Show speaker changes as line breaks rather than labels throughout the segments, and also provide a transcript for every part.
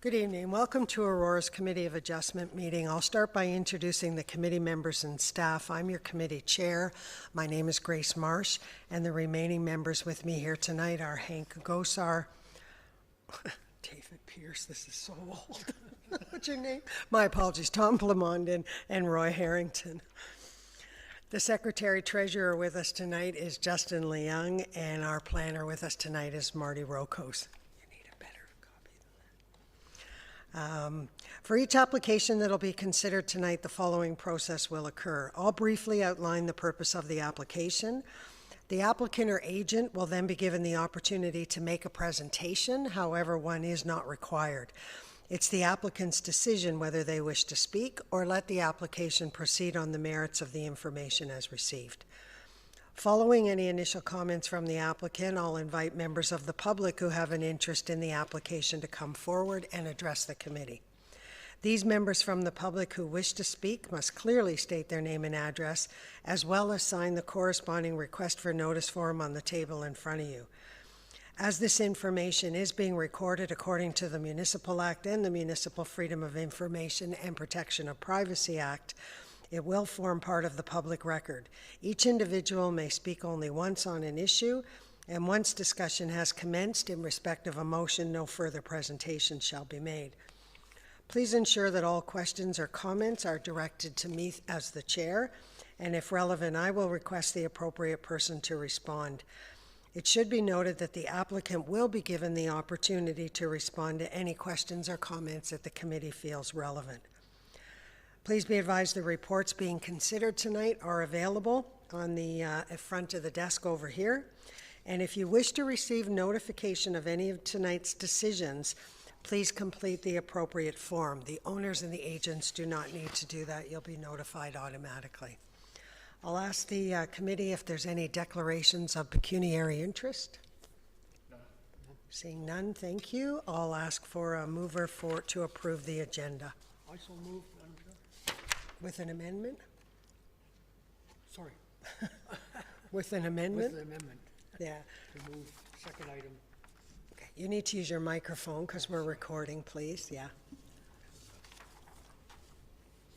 Good evening. Welcome to Aurora's Committee of Adjustment meeting. I'll start by introducing the committee members and staff. I'm your committee chair. My name is Grace Marsh, and the remaining members with me here tonight are Hank Gosar, David Pierce, this is so old. What's your name? My apologies, Tom Plamondon and Roy Harrington. The secretary-treasurer with us tonight is Justin Leung, and our planner with us tonight is Marty Rokos. For each application that will be considered tonight, the following process will occur. I'll briefly outline the purpose of the application. The applicant or agent will then be given the opportunity to make a presentation, however, one is not required. It's the applicant's decision whether they wish to speak or let the application proceed on the merits of the information as received. Following any initial comments from the applicant, I'll invite members of the public who have an interest in the application to come forward and address the committee. These members from the public who wish to speak must clearly state their name and address, as well as sign the corresponding request for notice form on the table in front of you. As this information is being recorded according to the Municipal Act and the Municipal Freedom of Information and Protection of Privacy Act, it will form part of the public record. Each individual may speak only once on an issue, and once discussion has commenced in respect of a motion, no further presentation shall be made. Please ensure that all questions or comments are directed to me as the chair, and if relevant, I will request the appropriate person to respond. It should be noted that the applicant will be given the opportunity to respond to any questions or comments that the committee feels relevant. Please be advised the reports being considered tonight are available on the front of the desk over here. And if you wish to receive notification of any of tonight's decisions, please complete the appropriate form. The owners and the agents do not need to do that. You'll be notified automatically. I'll ask the committee if there's any declarations of pecuniary interest. None. Seeing none, thank you. I'll ask for a mover to approve the agenda.
I so move, Madam Chair.
With an amendment?
Sorry.
With an amendment?
With the amendment.
Yeah.
To move second item.
Okay. You need to use your microphone because we're recording, please. Yeah.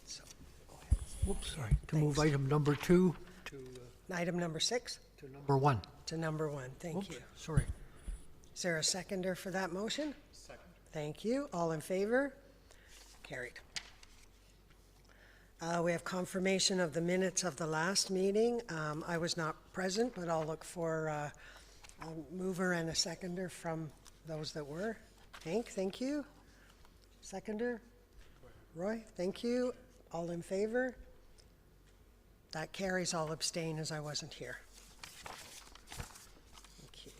So, go ahead.
Whoops, sorry. To move item number 2 to
Item number 6?
to number 1.
To number 1. Thank
Oops,
you.
sorry.
Is there a seconder for that motion?
Second.
Thank you. All in favor? Carried. We have confirmation of the minutes of the last meeting. I was not present, but I'll look for a mover and a seconder from those that were. Hank, thank you. Seconder? Roy, thank you. All in favor? That carries. I'll abstain as I wasn't here. Thank you.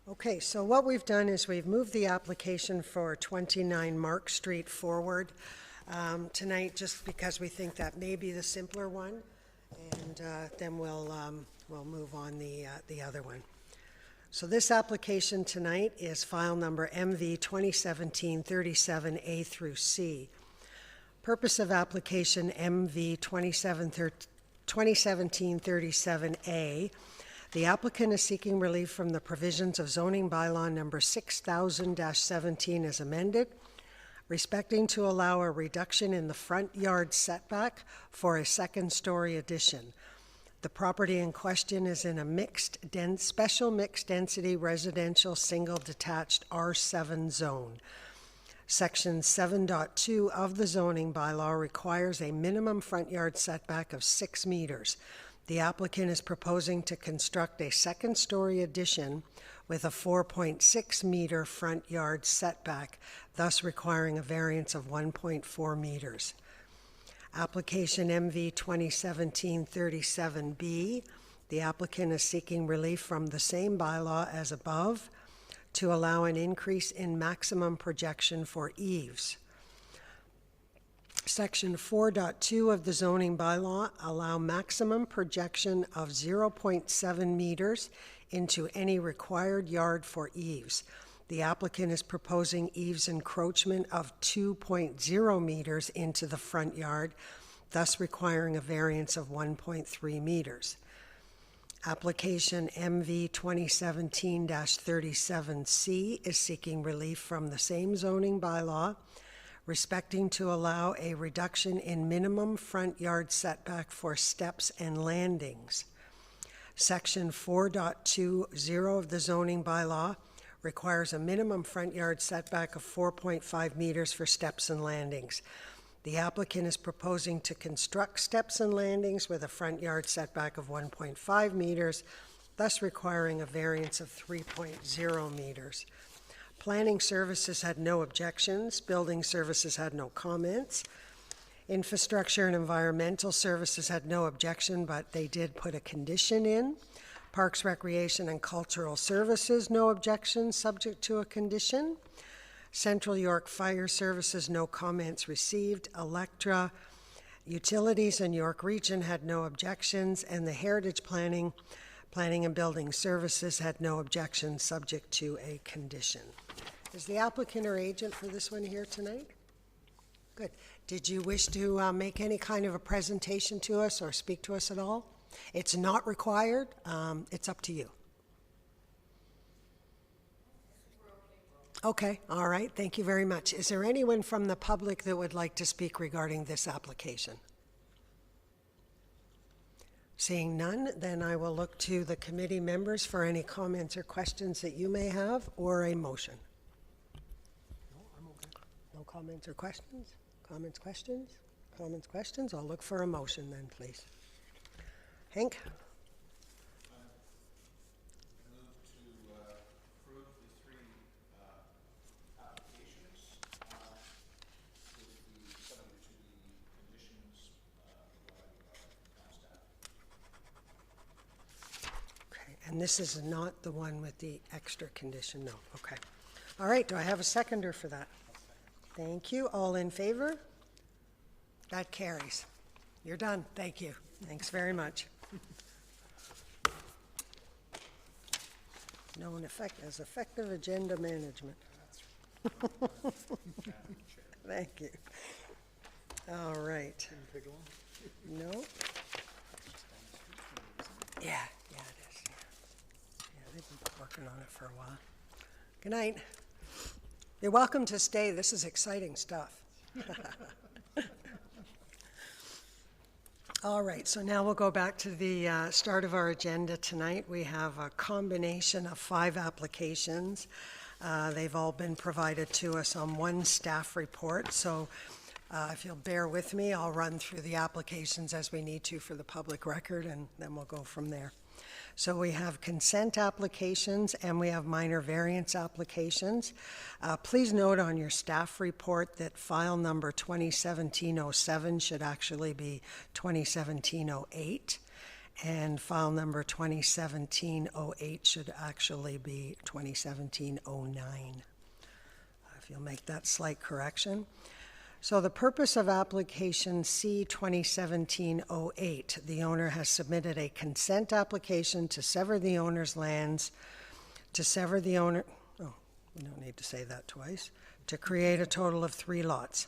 Okay, so what we've done is we've moved the application for 29 Mark Street forward tonight, just because we think that may be the simpler one, and then we'll move on the other one. So this application tonight is file number MV 2017-37A through C. Purpose of application MV 2017-37A. The applicant is seeking relief from the provisions of zoning bylaw number 6000-17 as amended, respecting to allow a reduction in the front yard setback for a second-story addition. The property in question is in a special mixed-density residential single-detached R7 zone. Section 7.2 of the zoning bylaw requires a minimum front yard setback of 6 meters. The applicant is proposing to construct a second-story addition with a 4.6 meter front yard setback, thus requiring a variance of 1.4 meters. Application MV 2017-37B. The applicant is seeking relief from the same bylaw as above to allow an increase in maximum projection for eaves. Section 4.2 of the zoning bylaw allow maximum projection of 0.7 meters into any required yard for eaves. The applicant is proposing eaves encroachment of 2.0 meters into the front yard, thus requiring a variance of 1.3 meters. Application MV 2017-37C is seeking relief from the same zoning bylaw respecting to allow a reduction in minimum front yard setback for steps and landings. Section 4.20 of the zoning bylaw requires a minimum front yard setback of 4.5 meters for steps and landings. The applicant is proposing to construct steps and landings with a front yard setback of 1.5 meters, thus requiring a variance of 3.0 meters. Planning Services had no objections. Building Services had no comments. Infrastructure and Environmental Services had no objection, but they did put a condition in. Parks, Recreation, and Cultural Services, no objection, subject to a condition. Central York Fire Services, no comments received. Electra, Utilities, and York Region had no objections, and the Heritage Planning and Building Services had no objections, subject to a condition. Is the applicant or agent for this one here tonight? Good. Did you wish to make any kind of a presentation to us or speak to us at all? It's not required. It's up to you. Okay, all right. Thank you very much. Is there anyone from the public that would like to speak regarding this application? Seeing none, then I will look to the committee members for any comments or questions that you may have, or a motion.
No, I'm okay.
No comments or questions? Comments, questions? Comments, questions? I'll look for a motion then, please. Hank? And this is not the one with the extra condition, no, okay. All right, do I have a seconder for that? Thank you, all in favor? That carries. You're done, thank you. Thanks very much. Known as effective agenda management. Thank you. All right. No? Yeah, it is. Yeah, they've been working on it for a while. Good night. You're welcome to stay. This is exciting stuff. All right, so now we'll go back to the start of our agenda tonight. We have a combination of 5 applications. They've all been provided to us on one staff report, so if you'll bear with me, I'll run through the applications as we need to for the public record, and then we'll go from there. So we have consent applications and we have minor variance applications. Please note on your staff report that file number 2017-07 should actually be 2017-08, and file number 2017-08 should actually be 2017-09. If you'll make that slight correction. So the purpose of application C 2017-08, the owner has submitted a consent application to sever the owner's lands, to don't need to say that twice, to create a total of 3 lots.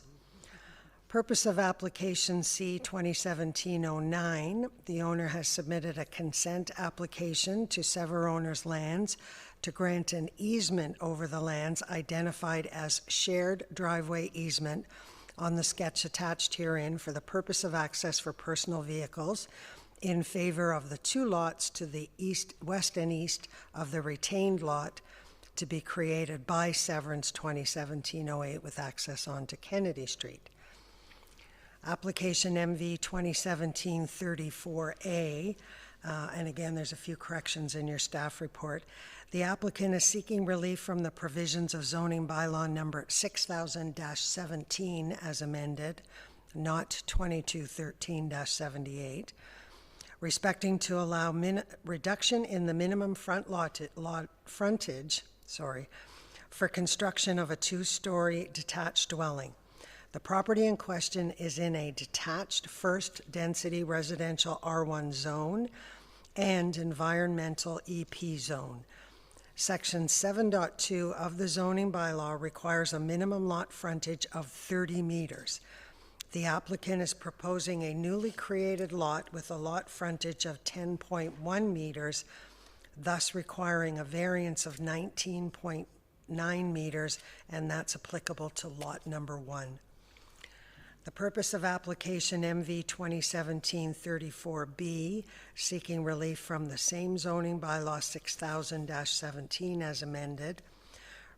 Purpose of application C 2017-09, the owner has submitted a consent application to sever owner's lands to grant an easement over the lands identified as shared driveway easement on the sketch attached herein for the purpose of access for personal vehicles in favor of the 2 lots to the west and east of the retained lot to be created by Severance 2017-08 with access onto Kennedy Street. Application MV 2017-34A, and again, there's a few corrections in your staff report. The applicant is seeking relief from the provisions of zoning bylaw number 6000-17 as amended, not 2213-78, respecting to allow reduction in the minimum front frontage for construction of a 2-story detached dwelling. The property in question is in a detached first density residential R1 zone and environmental EP zone. Section 7.2 of the zoning bylaw requires a minimum lot frontage of 30 meters. The applicant is proposing a newly created lot with a lot frontage of 10.1 meters, thus requiring a variance of 19.9 meters, and that's applicable to lot number 1. The purpose of application MV 2017-34B, seeking relief from the same zoning bylaw 6000-17 as amended,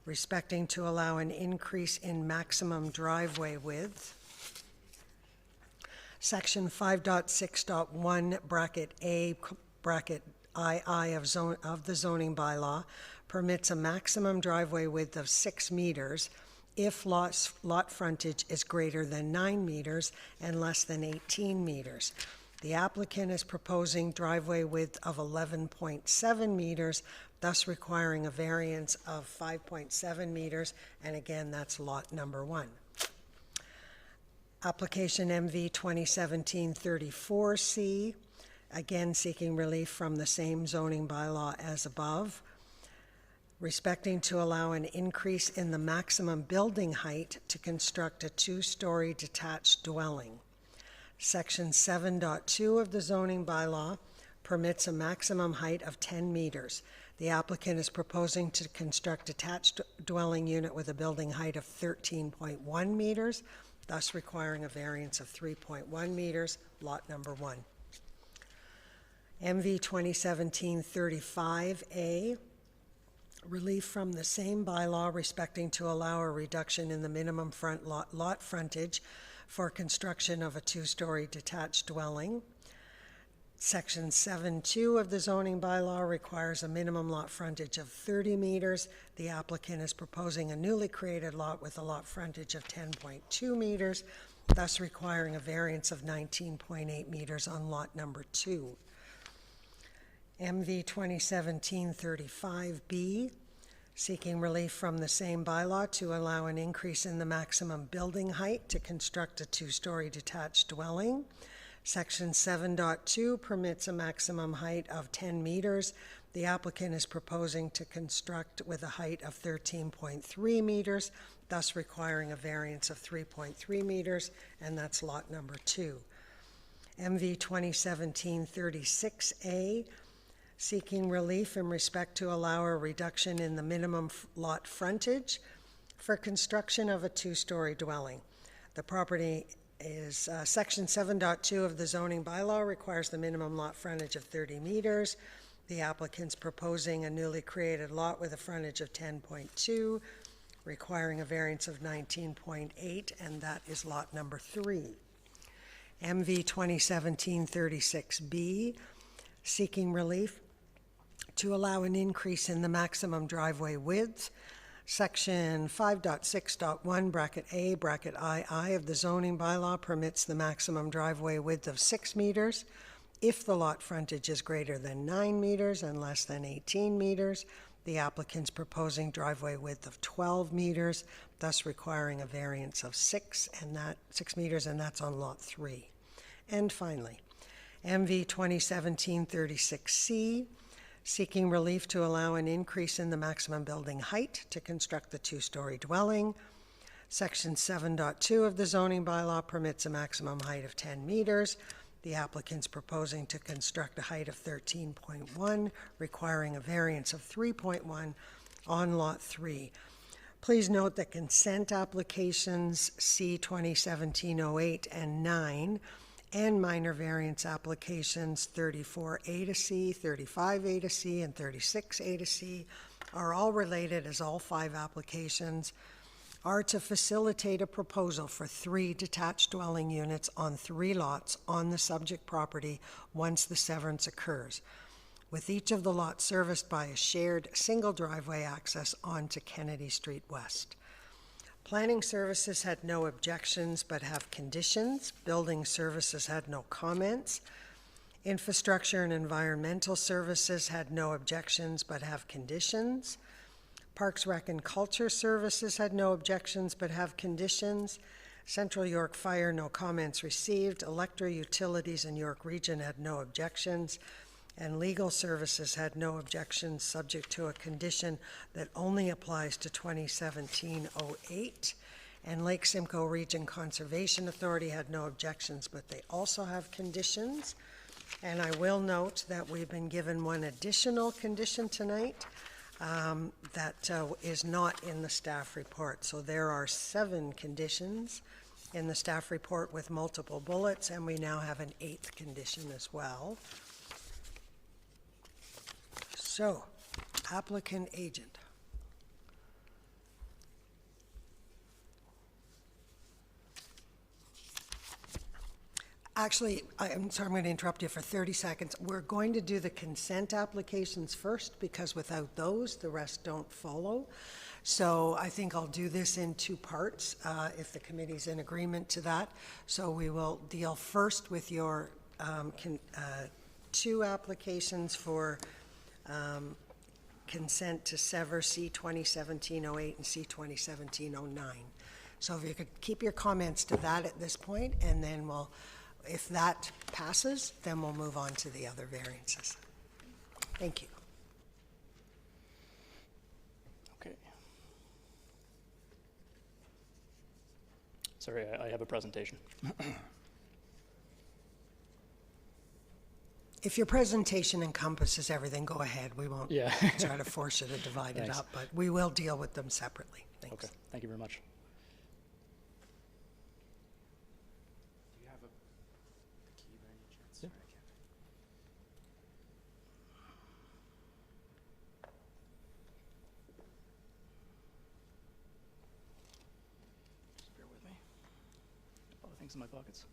respecting to allow an increase in maximum driveway width. Section 5.6.1 bracket A bracket II of the zoning bylaw permits a maximum driveway width of 6 meters if lot frontage is greater than 9 meters and less than 18 meters. The applicant is proposing driveway width of 11.7 meters, thus requiring a variance of 5.7 meters, and again, that's lot number 1. Application MV 2017-34C, again seeking relief from the same zoning bylaw as above, respecting to allow an increase in the maximum building height to construct a 2-story detached dwelling. Section 7.2 of the zoning bylaw permits a maximum height of 10 meters. The applicant is proposing to construct a detached dwelling unit with a building height of 13.1 meters, thus requiring a variance of 3.1 meters, lot number 1. MV 2017-35A, relief from the same bylaw respecting to allow a reduction in the minimum front lot frontage for construction of a 2-story detached dwelling. Section 7.2 of the zoning bylaw requires a minimum lot frontage of 30 meters. The applicant is proposing a newly created lot with a lot frontage of 10.2 meters, thus requiring a variance of 19.8 meters on lot number 2. MV 2017-35B, seeking relief from the same bylaw to allow an increase in the maximum building height to construct a 2-story detached dwelling. Section 7.2 permits a maximum height of 10 meters. The applicant is proposing to construct with a height of 13.3 meters, thus requiring a variance of 3.3 meters, and that's lot number 2. MV 2017-36A, seeking relief in respect to allow a reduction in the minimum lot frontage for construction of a 2-story dwelling. The property is Section 7.2 of the zoning bylaw requires the minimum lot frontage of 30 meters. The applicant's proposing a newly created lot with a frontage of 10.2, requiring a variance of 19.8, and that is lot number 3. MV 2017-36B, seeking relief to allow an increase in the maximum driveway width. Section 5.6.1 bracket A bracket II of the zoning bylaw permits the maximum driveway width of 6 meters if the lot frontage is greater than 9 meters and less than 18 meters. The applicant's proposing driveway width of 12 meters, thus requiring a variance of 6 meters, and that's on lot 3. And finally, MV 2017-36C, seeking relief to allow an increase in the maximum building height to construct the 2-story dwelling. Section 7.2 of the zoning bylaw permits a maximum height of 10 meters. The applicant's proposing to construct a height of 13.1, requiring a variance of 3.1 on lot 3. Please note that consent applications C 2017-08 and 9 and minor variance applications 34A to C, 35A to C, and 36A to C are all related, as all 5 applications are to facilitate a proposal for 3 detached dwelling units on 3 lots on the subject property once the severance occurs, with each of the lots serviced by a shared single driveway access onto Kennedy Street West. Planning Services had no objections but have conditions. Building Services had no comments. Infrastructure and Environmental Services had no objections but have conditions. Parks, Rec, and Culture Services had no objections but have conditions. Central York Fire, no comments received. Electra Utilities in York Region had no objections. And Legal Services had no objections, subject to a condition that only applies to 2017-08. And Lake Simcoe Region Conservation Authority had no objections, but they also have conditions. And I will note that we've been given one additional condition tonight that is not in the staff report. So there are 7 conditions in the staff report with multiple bullets, and we now have an 8th condition as well. So, applicant agent. Actually, I'm sorry, I'm going to interrupt you for 30 seconds. We're going to do the consent applications first, because without those, the rest don't follow. So I think I'll do this in 2 parts, if the committee's in agreement to that. So we will deal first with your 2 applications for consent to sever C-2017-08 and C-2017-09. So if you could keep your comments to that at this point, and then we'll, if that passes, then we'll move on to the other variances. Thank you.
Okay. Sorry, I have a presentation.
If your presentation encompasses everything, go ahead. We won't
Yeah.
try to force you to divide it
Thanks.
up, but we will deal with them separately. Thanks.
Okay, thank you very much.
Do you have a key by any chance?
Yeah. Just bear with me. A lot of things in my pockets.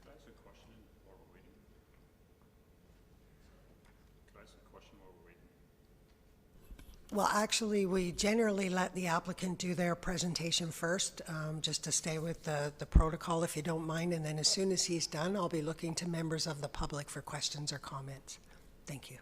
Could I ask a question while we're waiting? Could I ask a question while we're waiting?
Well, actually, we generally let the applicant do their presentation first, just to stay with the protocol, if you don't mind. And then as soon as he's done, I'll be looking to members of the public for questions or comments. Thank you.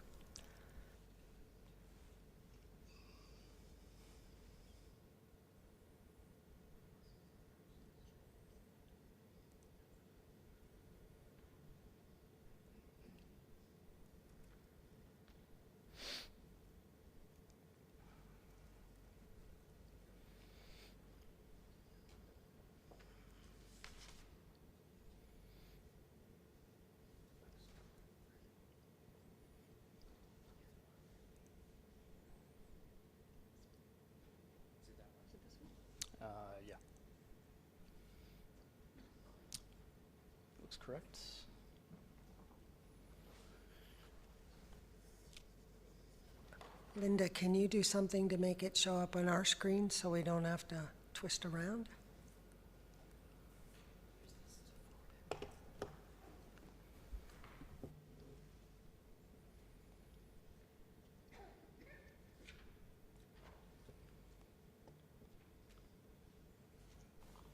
Yeah. Looks correct.
Linda, can you do something to make it show up on our screen so we don't have to twist around?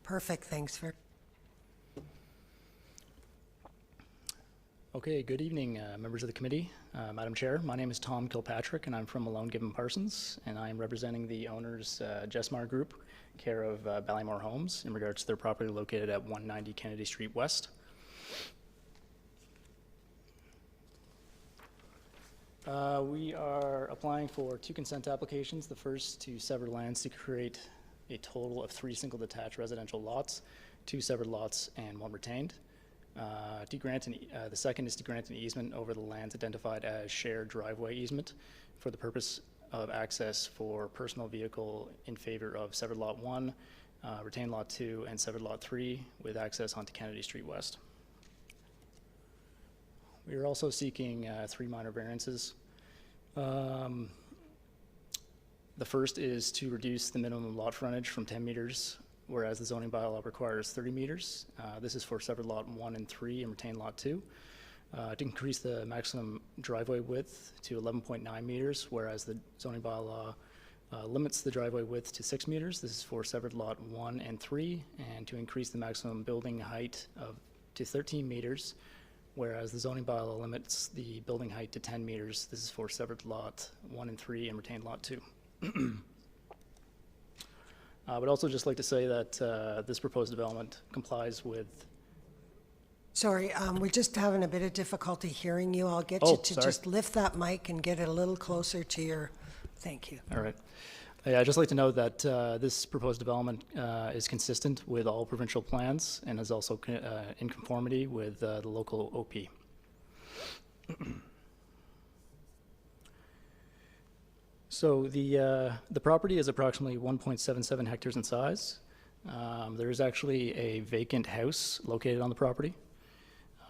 Perfect, thanks for.
Okay, good evening, members of the committee. Madam Chair, my name is Tom Kilpatrick, and I'm from Malone Gibbon Parsons, and I am representing the owners, Jessmar Group, care of Ballymore Homes, in regards to their property located at 190 Kennedy Street West. We are applying for 2 consent applications. The first to sever lands to create a total of 3 single detached residential lots, 2 severed lots, and 1 retained. The second is to grant an easement over the lands identified as shared driveway easement for the purpose of access for personal vehicle in favor of severed lot 1, retain Lot 2, and severed Lot 3 with access onto Kennedy Street West. We are also seeking 3 minor variances. The first is to reduce the minimum lot frontage from 10 meters, whereas the zoning bylaw requires 30 meters. This is for severed Lot 1 and 3 and retain Lot 2. To increase the maximum driveway width to 11.9 meters, whereas the zoning bylaw limits the driveway width to 6 meters. This is for severed Lot 1 and 3, and to increase the maximum building height to 13 meters, whereas the zoning bylaw limits the building height to 10 meters. This is for severed Lot 1 and 3 and retained Lot 2. I would also just like to say that this proposed development complies with...
Sorry, we're just having a bit of difficulty hearing you. I'll get
Oh,
you to
sorry.
just lift that mic and get it a little closer to your, thank you.
All right. I'd just like to note that this proposed development is consistent with all provincial plans and is also in conformity with the local OP. So the property is approximately 1.77 hectares in size. There is actually a vacant house located on the property.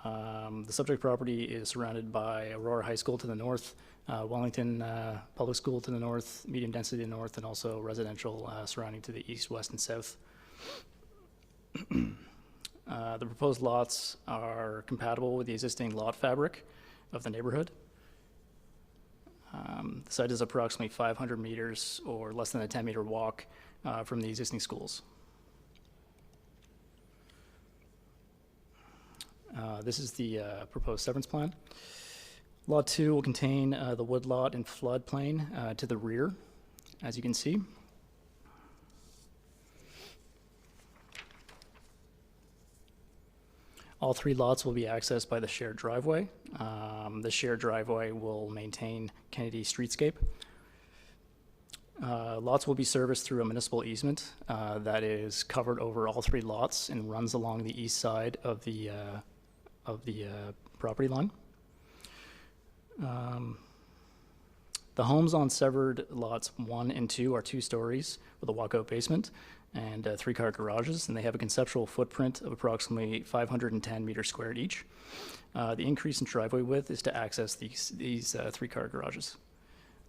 The subject property is surrounded by Aurora High School to the north, Wellington Public School to the north, medium density to the north, and also residential surrounding to the east, west, and south. The proposed lots are compatible with the existing lot fabric of the neighborhood. The site is approximately 500 meters or less than a 10-meter walk from the existing schools. This is the proposed severance plan. Lot 2 will contain the wood lot and floodplain to the rear, as you can see. All 3 lots will be accessed by the shared driveway. The shared driveway will maintain Kennedy streetscape. Lots will be serviced through a municipal easement that is covered over all 3 lots and runs along the east side of the property line. The homes on severed lots 1 and 2 are 2 stories with a walkout basement and 3-car garages, and they have a conceptual footprint of approximately 510 meters squared each. The increase in driveway width is to access these 3-car garages.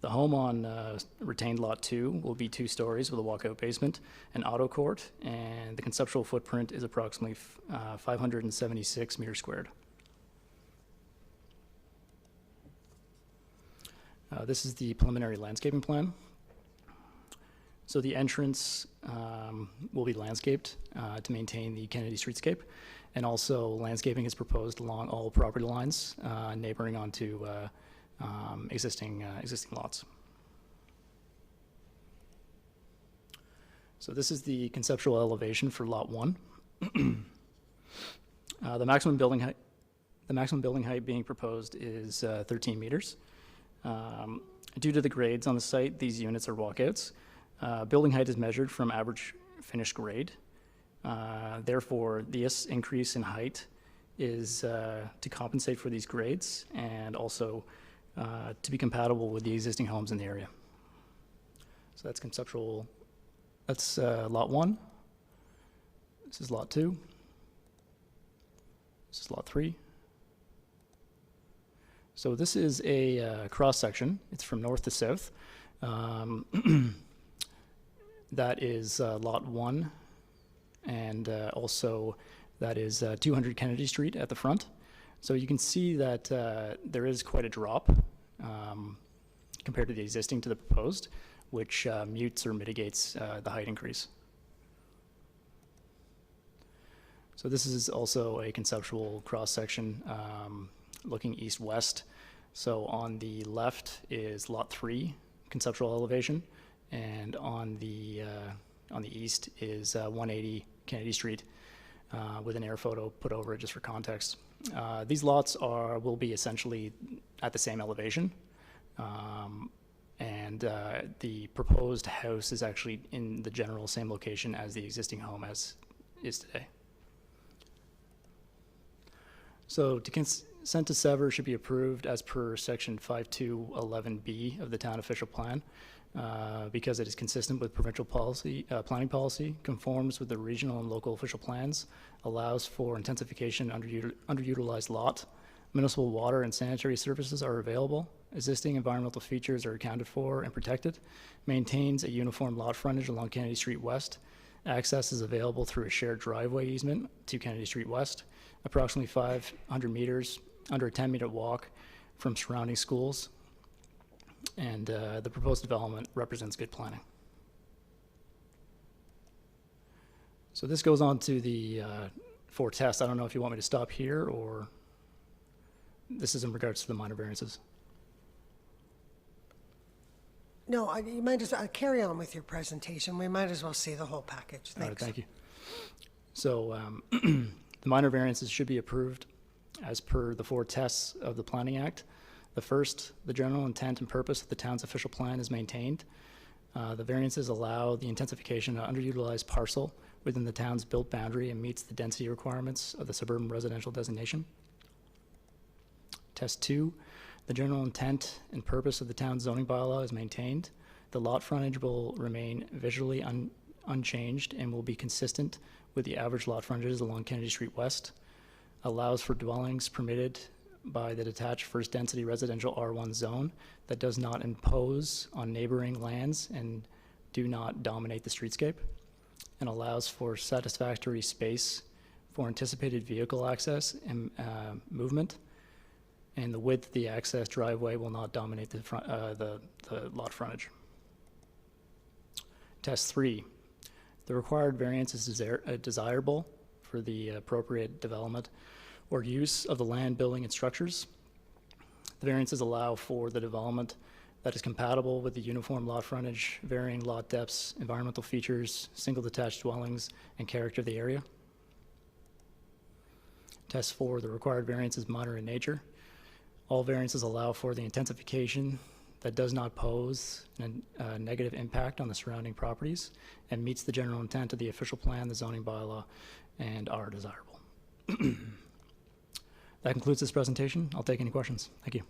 The home on retained Lot 2 will be 2 stories with a walkout basement, an auto court, and the conceptual footprint is approximately 576 meters squared. This is the preliminary landscaping plan. So the entrance will be landscaped to maintain the Kennedy streetscape, and also landscaping is proposed along all property lines neighboring onto existing lots. So this is the conceptual elevation for Lot 1. The maximum building height being proposed is 13 meters. Due to the grades on the site, these units are walkouts. Building height is measured from average finished grade. Therefore, this increase in height is to compensate for these grades and also to be compatible with the existing homes in the area. So that's conceptual. That's Lot 1. This is Lot 2. This is Lot 3. So this is a cross-section. It's from north to south. That is Lot 1, and also that is 200 Kennedy Street at the front. So you can see that there is quite a drop compared to the existing to the proposed, which mutes or mitigates the height increase. So this is also a conceptual cross-section looking east-west. So on the left is Lot 3, conceptual elevation, and on the east is 180 Kennedy Street with an air photo put over it just for context. These lots will be essentially at the same elevation, and the proposed house is actually in the general same location as the existing home as is today. So Consent to sever should be approved as per section 5211B of the town official plan, because it is consistent with provincial policy, planning policy, conforms with the regional and local official plans, allows for intensification underutilized lot, municipal water and sanitary services are available, existing environmental features are accounted for and protected, maintains a uniform lot frontage along Kennedy Street West, access is available through a shared driveway easement to Kennedy Street West, approximately 500 meters, under a 10-minute walk from surrounding schools, and the proposed development represents good planning. So this goes on to the four tests. I don't know if you want me to stop here, or this is in regards to the minor variances.
No, you might as well carry on with your presentation. We might as well see the whole package.
All right,
Thanks.
thank you. So the minor variances should be approved as per the four tests of the Planning Act. The first, the general intent and purpose of the town's official plan is maintained. The variances allow the intensification of underutilized parcel within the town's built boundary and meets the density requirements of the suburban residential designation. Test 2, the general intent and purpose of the town's zoning bylaw is maintained. The lot frontage will remain visually unchanged and will be consistent with the average lot frontages along Kennedy Street West. Allows for dwellings permitted by the detached first density residential R1 zone that does not impose on neighboring lands and do not dominate the streetscape, and allows for satisfactory space for anticipated vehicle access and movement, and the width of the access driveway will not dominate the front, the lot frontage. Test 3, the required variance is desirable for the appropriate development or use of the land, building, and structures. The variances allow for the development that is compatible with the uniform lot frontage, varying lot depths, environmental features, single detached dwellings, and character of the area. Test 4, the required variance is minor in nature. All variances allow for the intensification that does not pose a negative impact on the surrounding properties and meets the general intent of the official plan, the zoning bylaw, and are desirable. That concludes this presentation. I'll take any questions. Thank you.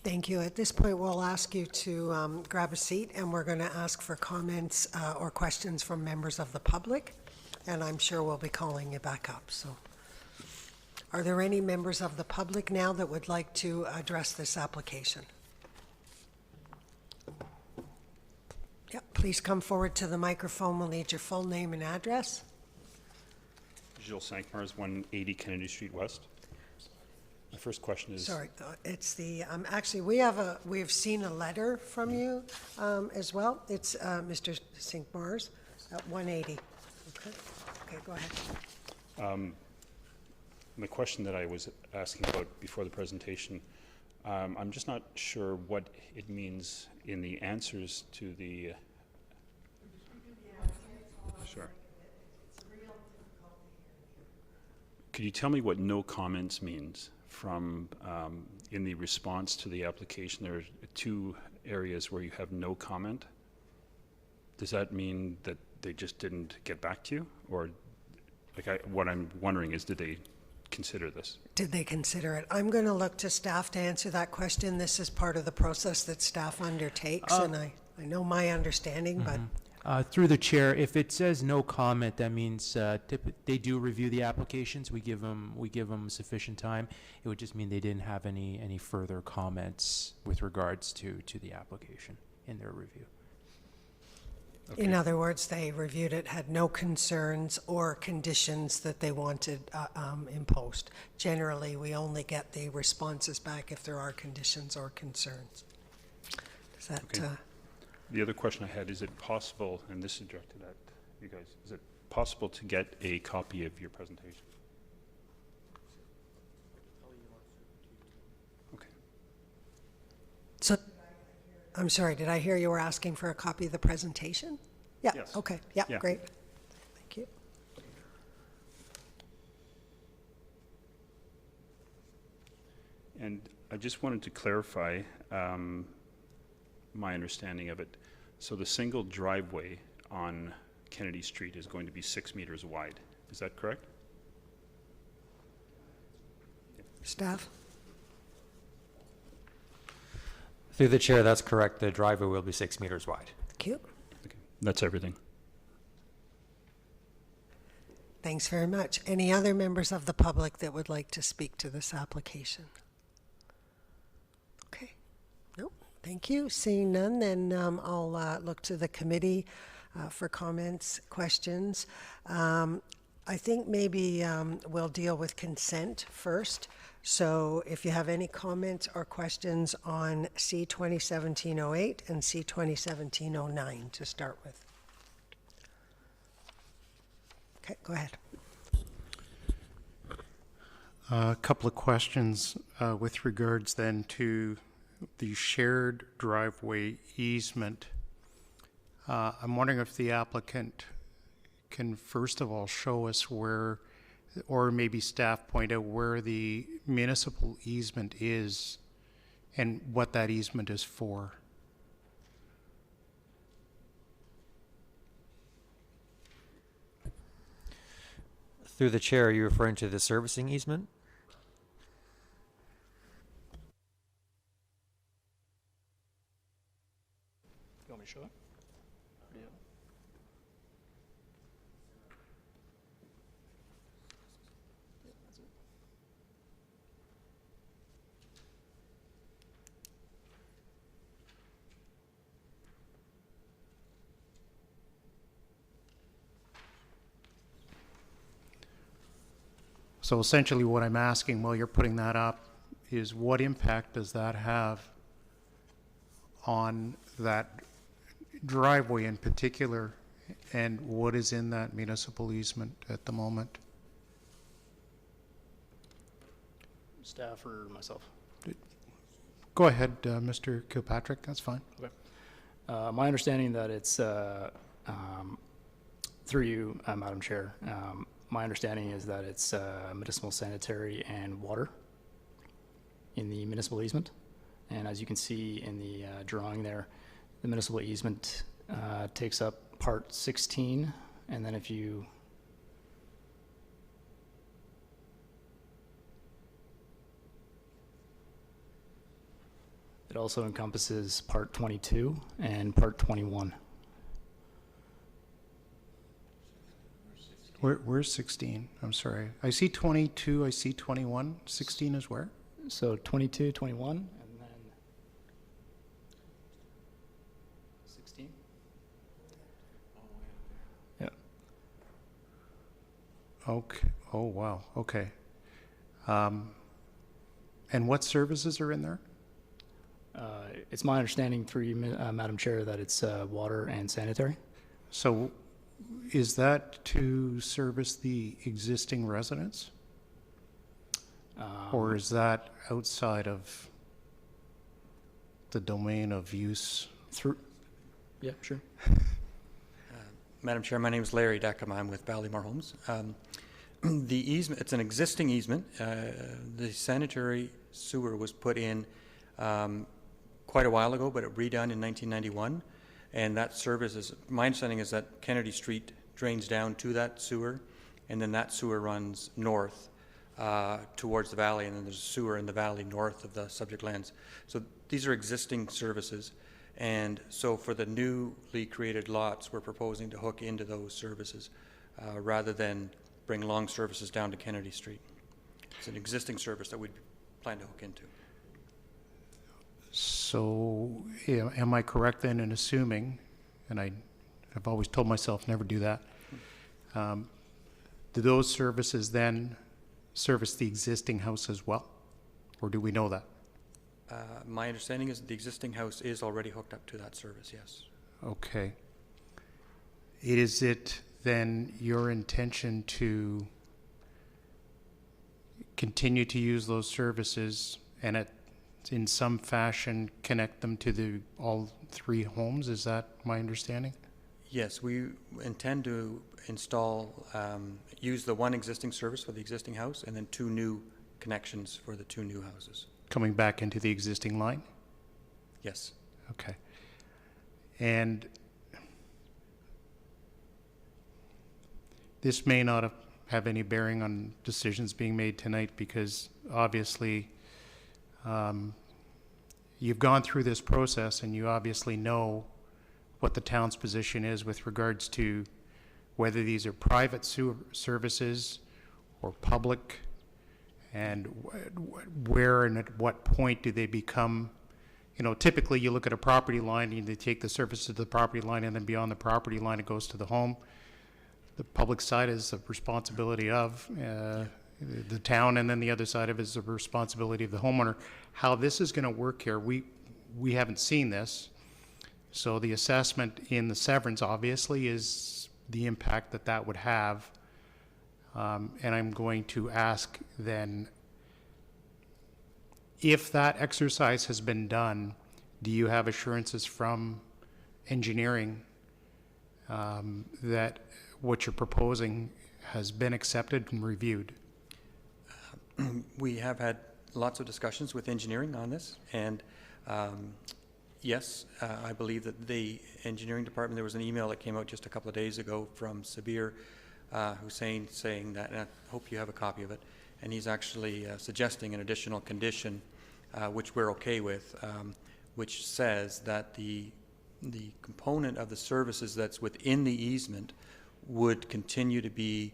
Thank you. At this point, we'll ask you to grab a seat, and we're going to ask for comments or questions from members of the public, and I'm sure we'll be calling you back up. So, are there any members of the public now that would like to address this application? Yep, please come forward to the microphone. We'll need your full name and address.
Gilles Sankmars, 180 Kennedy Street West. My first question is...
Sorry, it's the, actually, we've seen a letter from you as well. It's Mr. Sinkmars at 180. Okay, go ahead.
The question that I was asking about before the presentation, I'm just not sure what it means in the answers to the... Sure. Could you tell me what no comments means? From in the response to the application, there are 2 areas where you have no comment. Does that mean that they just didn't get back to you? Or what I'm wondering is, did they consider this?
Did they consider it? I'm going to look to staff to answer that question. This is part of the process that staff undertakes, and I know my understanding, but...
Through the chair, if it says no comment, that means they do review the applications. We give them sufficient time. It would just mean they didn't have any further comments with regards to the application in their review.
Okay.
In other words, they reviewed it, had no concerns or conditions that they wanted imposed. Generally, we only get the responses back if there are conditions or concerns. Does that...
Okay. The other question I had, is it possible, and this is directed at you guys, is it possible to get a copy of your presentation? Okay.
So, I'm sorry, did I hear you were asking for a copy of the presentation? Yeah,
Yes.
okay, yeah,
Yeah.
great. Thank you.
And I just wanted to clarify my understanding of it. So the single driveway on Kennedy Street is going to be 6 meters wide. Is that correct?
Staff?
Through the chair, that's correct. The driveway will be 6 meters wide.
Thank you.
That's everything.
Thanks very much. Any other members of the public that would like to speak to this application? Okay. Nope. Thank you. Seeing none, then I'll look to the committee for comments, questions. I think maybe we'll deal with consent first. So if you have any comments or questions on C 2017-08 and C 2017-09 to start with. Okay, go ahead.
A couple of questions with regards then to the shared driveway easement. I'm wondering if the applicant can first of all show us where, or maybe staff point out where the municipal easement is and what that easement is for.
Through the chair, are you referring to the servicing easement?
You want me to show it? Yeah.
So essentially what I'm asking while you're putting that up is what impact does that have on that driveway in particular, and what is in that municipal easement at the moment?
Staff or myself?
Go ahead, Mr. Kilpatrick, that's fine.
My understanding that it's, through you, Madam Chair, my understanding is that it's municipal sanitary and water in the municipal easement. And as you can see in the drawing there, the municipal easement takes up part 16. And then if you it also encompasses part 22 and part 21.
Where's 16? I'm sorry. I see 22, I see 21. 16 is where?
So 22, 21, and then 16. Yeah.
Okay. Oh, wow. Okay. And what services are in there?
It's my understanding through you, Madam Chair, that it's water and sanitary.
So is that to service the existing residents? Or is that outside of the domain of use?
Through, yeah, sure.
Madam Chair, my name is Larry Deckham. I'm with Ballymore Homes. The easement, it's an existing easement. The sanitary sewer was put in quite a while ago, but it redone in 1991. And that service is, my understanding is that Kennedy Street drains down to that sewer, and then that sewer runs north towards the valley, and then there's a sewer in the valley north of the subject lands. So these are existing services. And so for the newly created lots, we're proposing to hook into those services rather than bring long services down to Kennedy Street. It's an existing service that we plan to hook into.
So am I correct then in assuming, and I've always told myself never do that, do those services then service the existing house as well? Or do we know that?
My understanding is that the existing house is already hooked up to that service, yes.
Okay. Is it then your intention to continue to use those services and in some fashion connect them to all three homes? Is that my understanding?
Yes, we intend to install, use the one existing service for the existing house and then two new connections for the two new houses.
Coming back into the existing line?
Yes.
Okay. And this may not have any bearing on decisions being made tonight, because obviously you've gone through this process and you obviously know what the town's position is with regards to whether these are private sewer services or public, and where and at what point do they become, you know, typically you look at a property line and they take the surface to the property line, and then beyond the property line it goes to the home. The public side is the responsibility of the town, and then the other side of it is the responsibility of the homeowner. How this is going to work here, we haven't seen this. So the assessment in the severance obviously is the impact that that would have. And I'm going to ask then, if that exercise has been done, do you have assurances from engineering that what you're proposing has been accepted and reviewed?
We have had lots of discussions with engineering on this, and yes, I believe that the engineering department, there was an email that came out just a couple of days ago from Sabir Hussain saying that, and I hope you have a copy of it, and he's actually suggesting an additional condition, which we're okay with, which says that the component of the services that's within the easement would continue to be,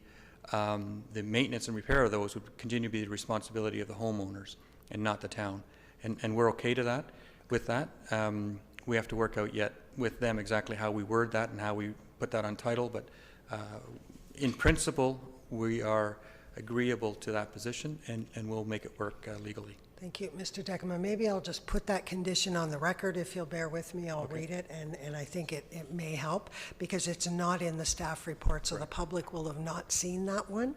the maintenance and repair of those would continue to be the responsibility of the homeowners and not the town. And we're okay to that, with that. We have to work out yet with them exactly how we word that and how we put that on title, but in principle, we are agreeable to that position, and we'll make it work legally.
Thank you, Mr. Deckman. Maybe I'll just put that condition on the record. If you'll bear with me, I'll read it, and I think it may help, because it's not in the staff report, so the public will have not seen that one.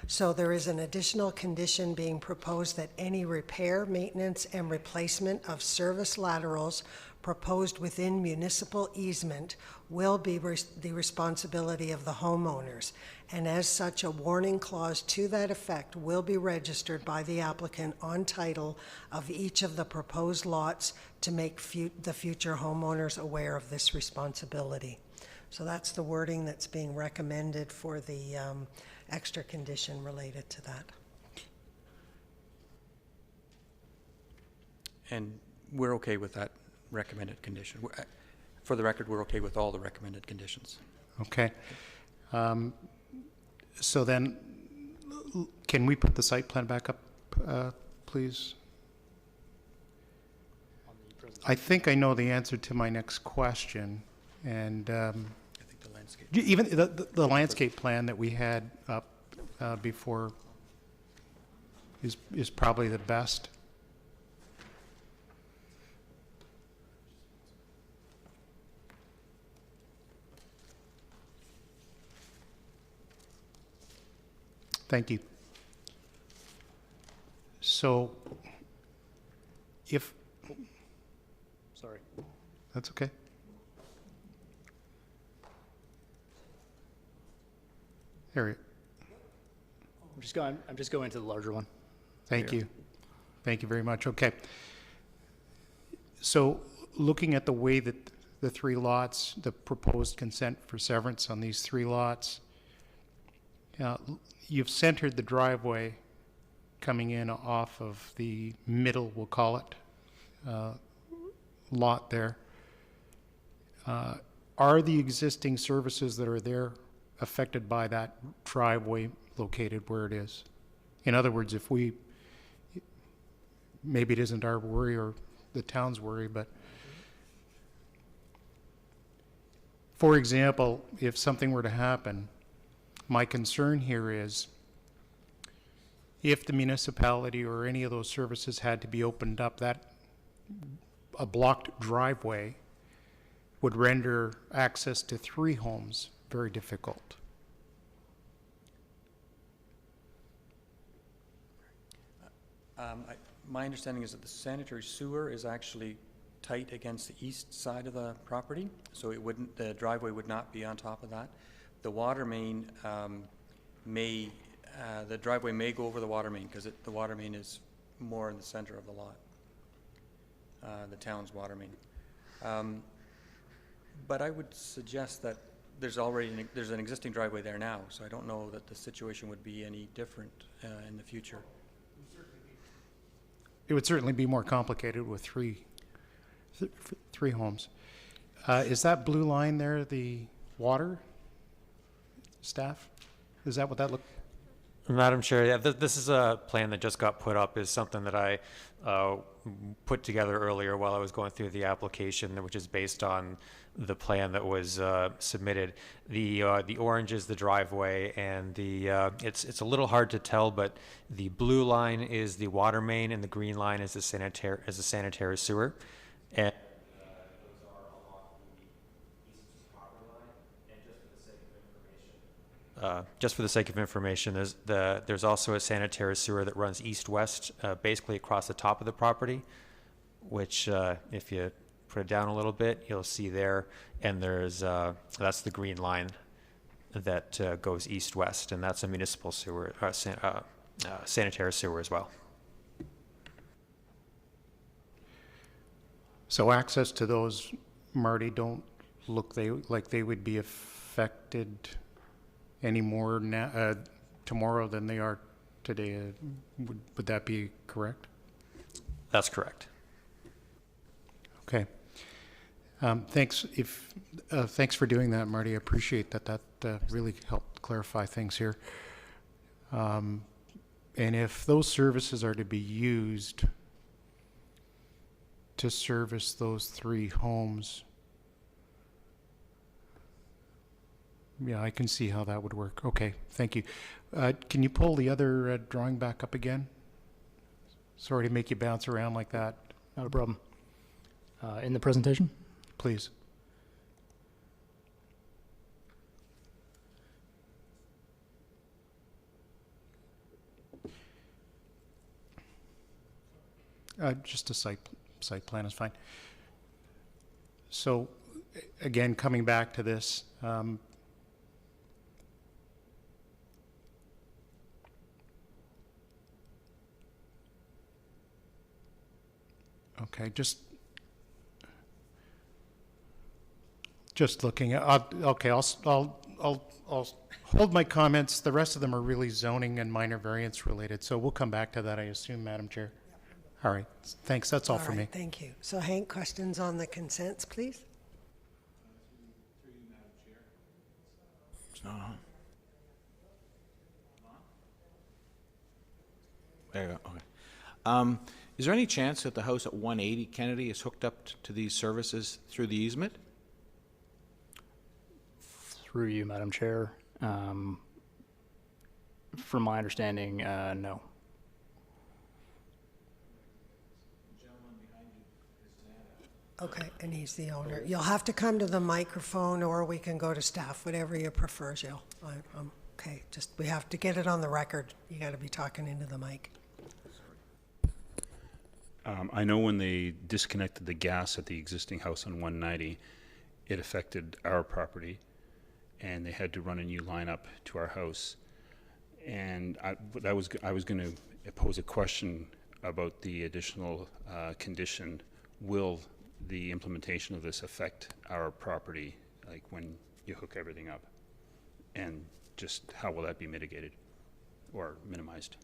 So there is an additional condition being proposed that any repair, maintenance, and replacement of service laterals proposed within municipal easement will be the responsibility of the homeowners. And as such, a warning clause to that effect will be registered by the applicant on title of each of the proposed lots to make the future homeowners aware of this responsibility. So that's the wording that's being recommended for the extra condition related to that.
And we're okay with that recommended condition. For the record, we're okay with all the recommended conditions.
Okay. So then, can we put the site plan back up, please? I think I know the answer to my next question, and
I think the landscape.
even the landscape plan that we had up before is probably the best. Thank you. So, if,
Sorry.
that's okay. Harriet,
I'm just going to the larger one.
thank you. Thank you very much. Okay. So, looking at the way that the three lots, the proposed consent for severance on these three lots, you've centered the driveway coming in off of the middle, we'll call it, lot there. Are the existing services that are there affected by that driveway located where it is? In other words, if we, maybe it isn't our worry or the town's worry, but for example, if something were to happen, my concern here is if the municipality or any of those services had to be opened up, that a blocked driveway would render access to three homes very difficult.
My understanding is that the sanitary sewer is actually tight against the east side of the property, so it wouldn't, the driveway would not be on top of that. The water main the driveway may go over the water main, because the water main is more in the center of the lot, the town's water main. But I would suggest that there's an existing driveway there now, so I don't know that the situation would be any different in the future.
It would certainly be more complicated with three homes. Is that blue line there the water staff? Is that what that look?
Madam Chair, yeah, this is a plan that just got put up, is something that I put together earlier while I was going through the application, which is based on the plan that was submitted. The orange is the driveway, and it's a little hard to tell, but the blue line is the water main, and the green line is the sanitary sewer. And those are along the east property line, and just for the sake of information, there's also a sanitary sewer that runs east-west, basically across the top of the property, which if you put it down a little bit, you'll see there, and that's the green line that goes east-west, and that's a municipal sewer, sanitary sewer as well.
So access to those, Marty, don't look like they would be affected any more tomorrow than they are today. Would that be correct?
That's correct.
Okay. Thanks. Thanks for doing that, Marty. I appreciate that. That really helped clarify things here. And if those services are to be used to service those three homes, yeah, I can see how that would work. Okay, thank you. Can you pull the other drawing back up again? Sorry to make you bounce around like that.
Not a problem. In the presentation?
Please. Just a site plan is fine. So, again, coming back to this, okay, just looking at, okay, I'll hold my comments. The rest of them are really zoning and minor variance related, so we'll come back to that, I assume, Madam Chair. All right, thanks, that's all for me.
Thank you. So Hank, questions on the consents, please?
It's not on. There you go, okay. Is there any chance that the house at 180 Kennedy is hooked up to these services through the easement?
Through you, Madam Chair. From my understanding, no.
Okay, and he's the owner. You'll have to come to the microphone, or we can go to staff, whatever you prefer, Jill. Okay, just, we have to get it on the record. You got to be talking into the mic.
I know when they disconnected the gas at the existing house on 190, it affected our property, and they had to run a new line up to our house. And I was going to pose a question about the additional condition. Will the implementation of this affect our property, like when you hook everything up? And just how will that be mitigated or minimized?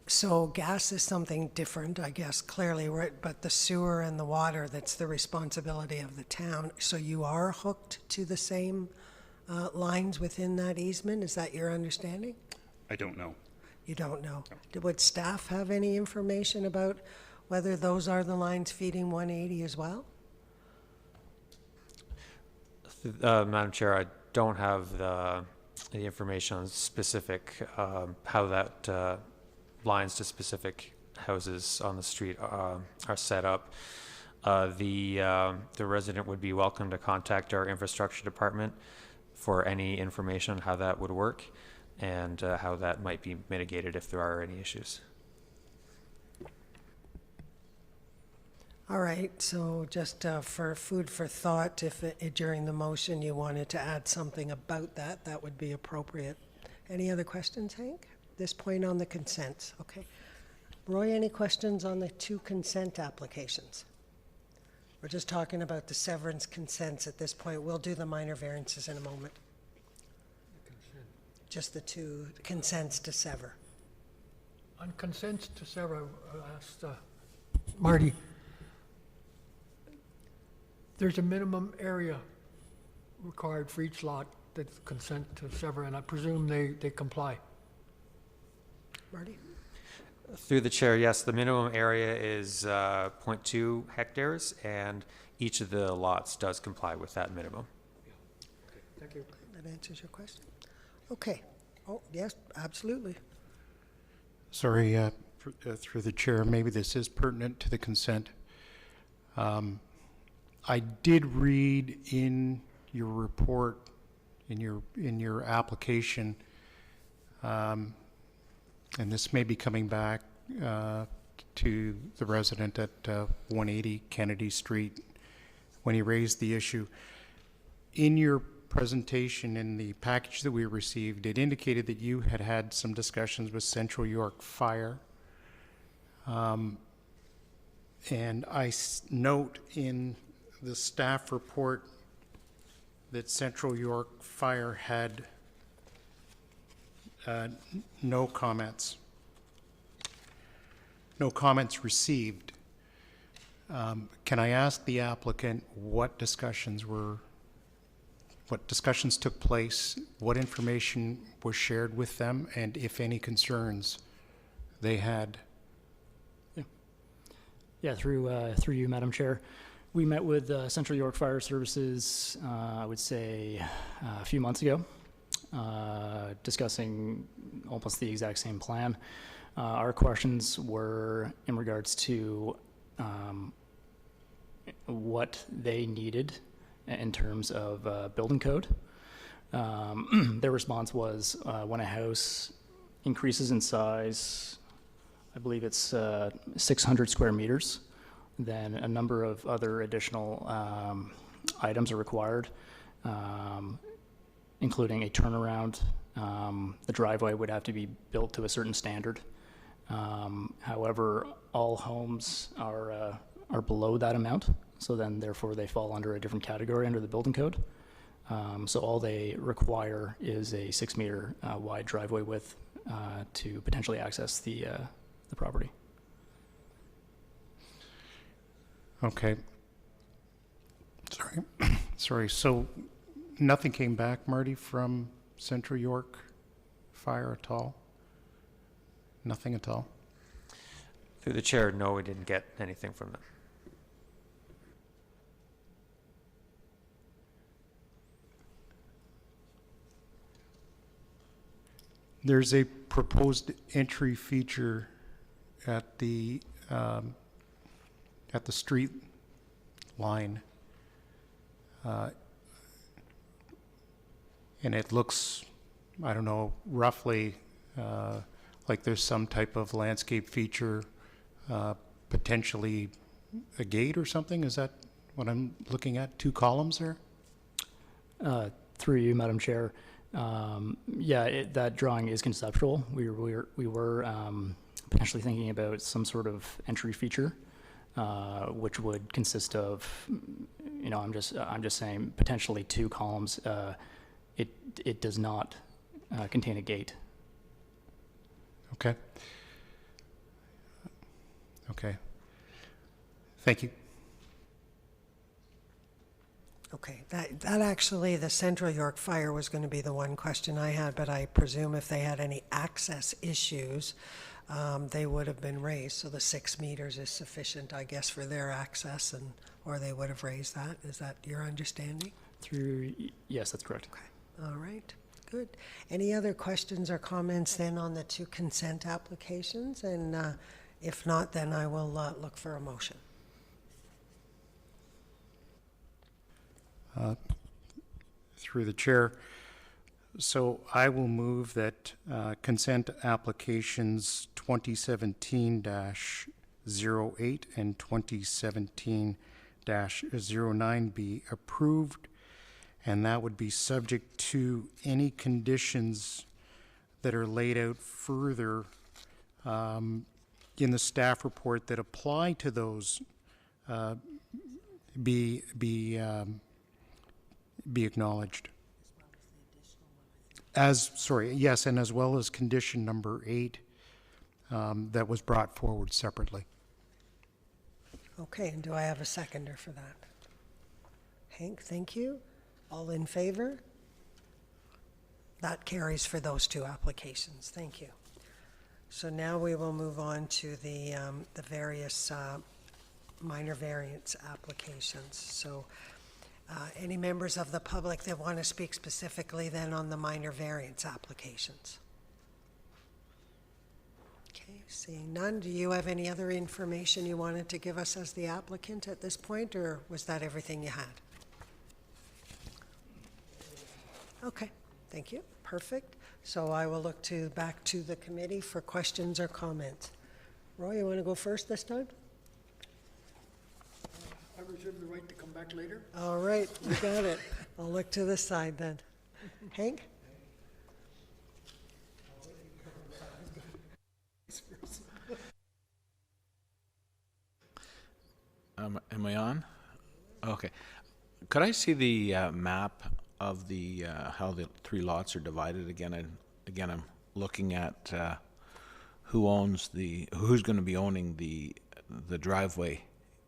So gas is something different, I guess, clearly, right? But the sewer and the water, that's the responsibility of the town. So you are hooked to the same lines within that easement? Is that your understanding?
I don't know.
You don't know. Would staff have any information about whether those are the lines feeding 180 as well?
Madam Chair, I don't have the information on specific, how that lines to specific houses on the street are set up. The resident would be welcome to contact our infrastructure department for any information on how that would work and how that might be mitigated if there are any issues.
All right, so just for food for thought, if during the motion you wanted to add something about that, that would be appropriate. Any other questions, Hank? This point on the consents, okay. Roy, any questions on the two consent applications? We're just talking about the severance consents at this point. We'll do the minor variances in a moment. Just the two consents to sever.
On consent to sever, I asked Marty, there's a minimum area required for each lot that's consent to sever, and I presume they comply.
Marty?
Through the chair, yes, the minimum area is 0.2 hectares, and each of the lots does comply with that minimum.
Thank you.
That answers your question? Okay. Oh, yes, absolutely.
Sorry, through the chair, maybe this is pertinent to the consent. I did read in your report, in your application, and this may be coming back to the resident at 180 Kennedy Street when he raised the issue. In your presentation, in the package that we received, it indicated that you had had some discussions with Central York Fire. And I note in the staff report that Central York Fire had no comments received. Can I ask the applicant what discussions took place, what information was shared with them, and if any concerns they had?
Yeah, through you, Madam Chair. We met with Central York Fire Services, I would say a few months ago, discussing almost the exact same plan. Our questions were in regards to what they needed in terms of building code. Their response was when a house increases in size, I believe it's 600 square meters, then a number of other additional items are required, including a turnaround. The driveway would have to be built to a certain standard. However, all homes are below that amount, so then therefore they fall under a different category under the building code. So all they require is a 6-meter wide driveway width to potentially access the property.
Okay. Sorry. So nothing came back, Marty, from Central York Fire at all? Nothing at all?
Through the chair, no, we didn't get anything from them.
There's a proposed entry feature at the street line, and it looks, I don't know, roughly like there's some type of landscape feature, potentially a gate or something. Is that what I'm looking at? 2 columns there?
Through you, Madam Chair. Yeah, that drawing is conceptual. We were potentially thinking about some sort of entry feature, which would consist of, I'm just saying potentially 2 columns. It does not contain a gate.
Okay. Okay. Thank you.
Okay, that actually, the Central York Fire was going to be the one question I had, but I presume if they had any access issues, they would have been raised. So the 6 meters is sufficient, I guess, for their access, or they would have raised that. Is that your understanding?
Yes, that's correct.
Okay, all right, good. Any other questions or comments then on the 2 consent applications? And if not, then I will look for a motion.
Through the chair. So I will move that consent applications 2017-08 and 2017-09 be approved, and that would be subject to any conditions that are laid out further in the staff report that apply to those be acknowledged. Yes, and as well as condition number 8 that was brought forward separately.
Okay, and do I have a seconder for that? Hank, thank you. All in favor? That carries for those 2 applications. Thank you. So now we will move on to the various minor variance applications. So any members of the public that want to speak specifically then on the minor variance applications? Okay, seeing none, do you have any other information you wanted to give us as the applicant at this point, or was that everything you had? Okay, thank you. Perfect. So I will look back to the committee for questions or comments. Roy, you want to go first this time?
I reserve the right to come back later.
All right, you got it. I'll look to this side then. Hank?
Am I on? Okay. Could I see the map of the how the 3 lots are divided again? I'm looking at who's going to be owning the driveway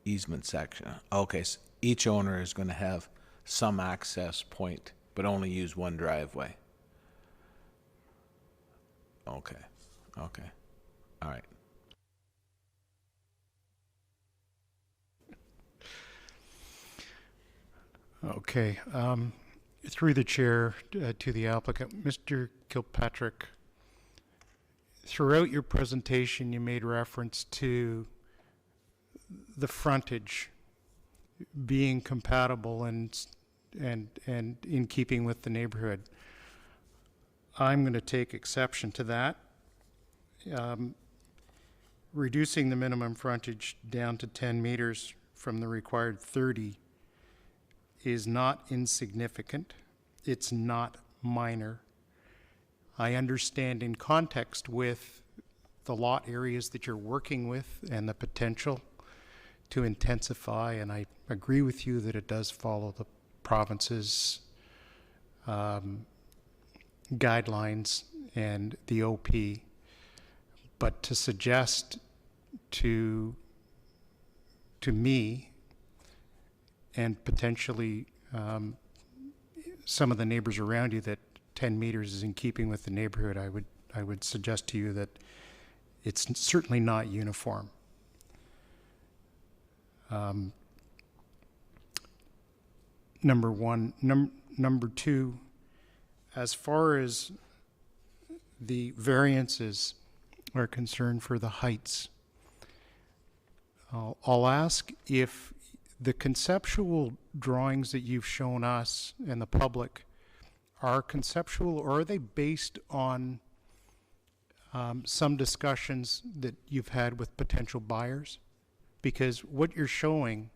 easement section. Okay, so each owner is going to have some access point, but only use one driveway. Okay. All right.
Okay. Through the chair to the applicant, Mr. Kilpatrick, throughout your presentation you made reference to the frontage being compatible and in keeping with the neighborhood. I'm going to take exception to that. Reducing the minimum frontage down to 10 meters from the required 30 is not insignificant. It's not minor. I understand in context with the lot areas that you're working with and the potential to intensify, and I agree with you that it does follow the province's guidelines and the OP. But to suggest to me and potentially some of the neighbors around you that 10 meters is in keeping with the neighborhood, I would suggest to you that it's certainly not uniform. Number one. Number 2, as far as the variances are concerned for the heights, I'll ask if the conceptual drawings that you've shown us and the public are conceptual, or are they based on some discussions that you've had with potential buyers? Because what you're showing,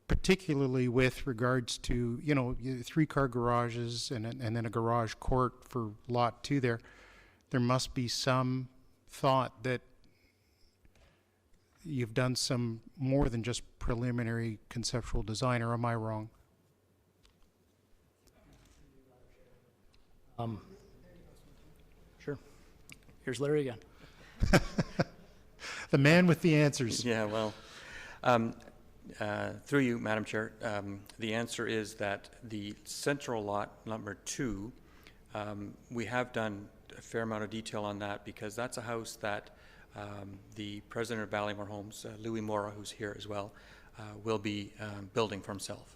particularly with regards to, 3-car garages and then a garage court for lot 2 there must be some thought that you've done some more than just preliminary conceptual design, or am I wrong?
Sure. Here's Larry again.
The man with the answers.
Yeah, well, through you, Madam Chair, the answer is that the central lot, number 2, we have done a fair amount of detail on that, because that's a house that the president of Ballymore Homes, Louis Mora, who's here as well, will be building for himself.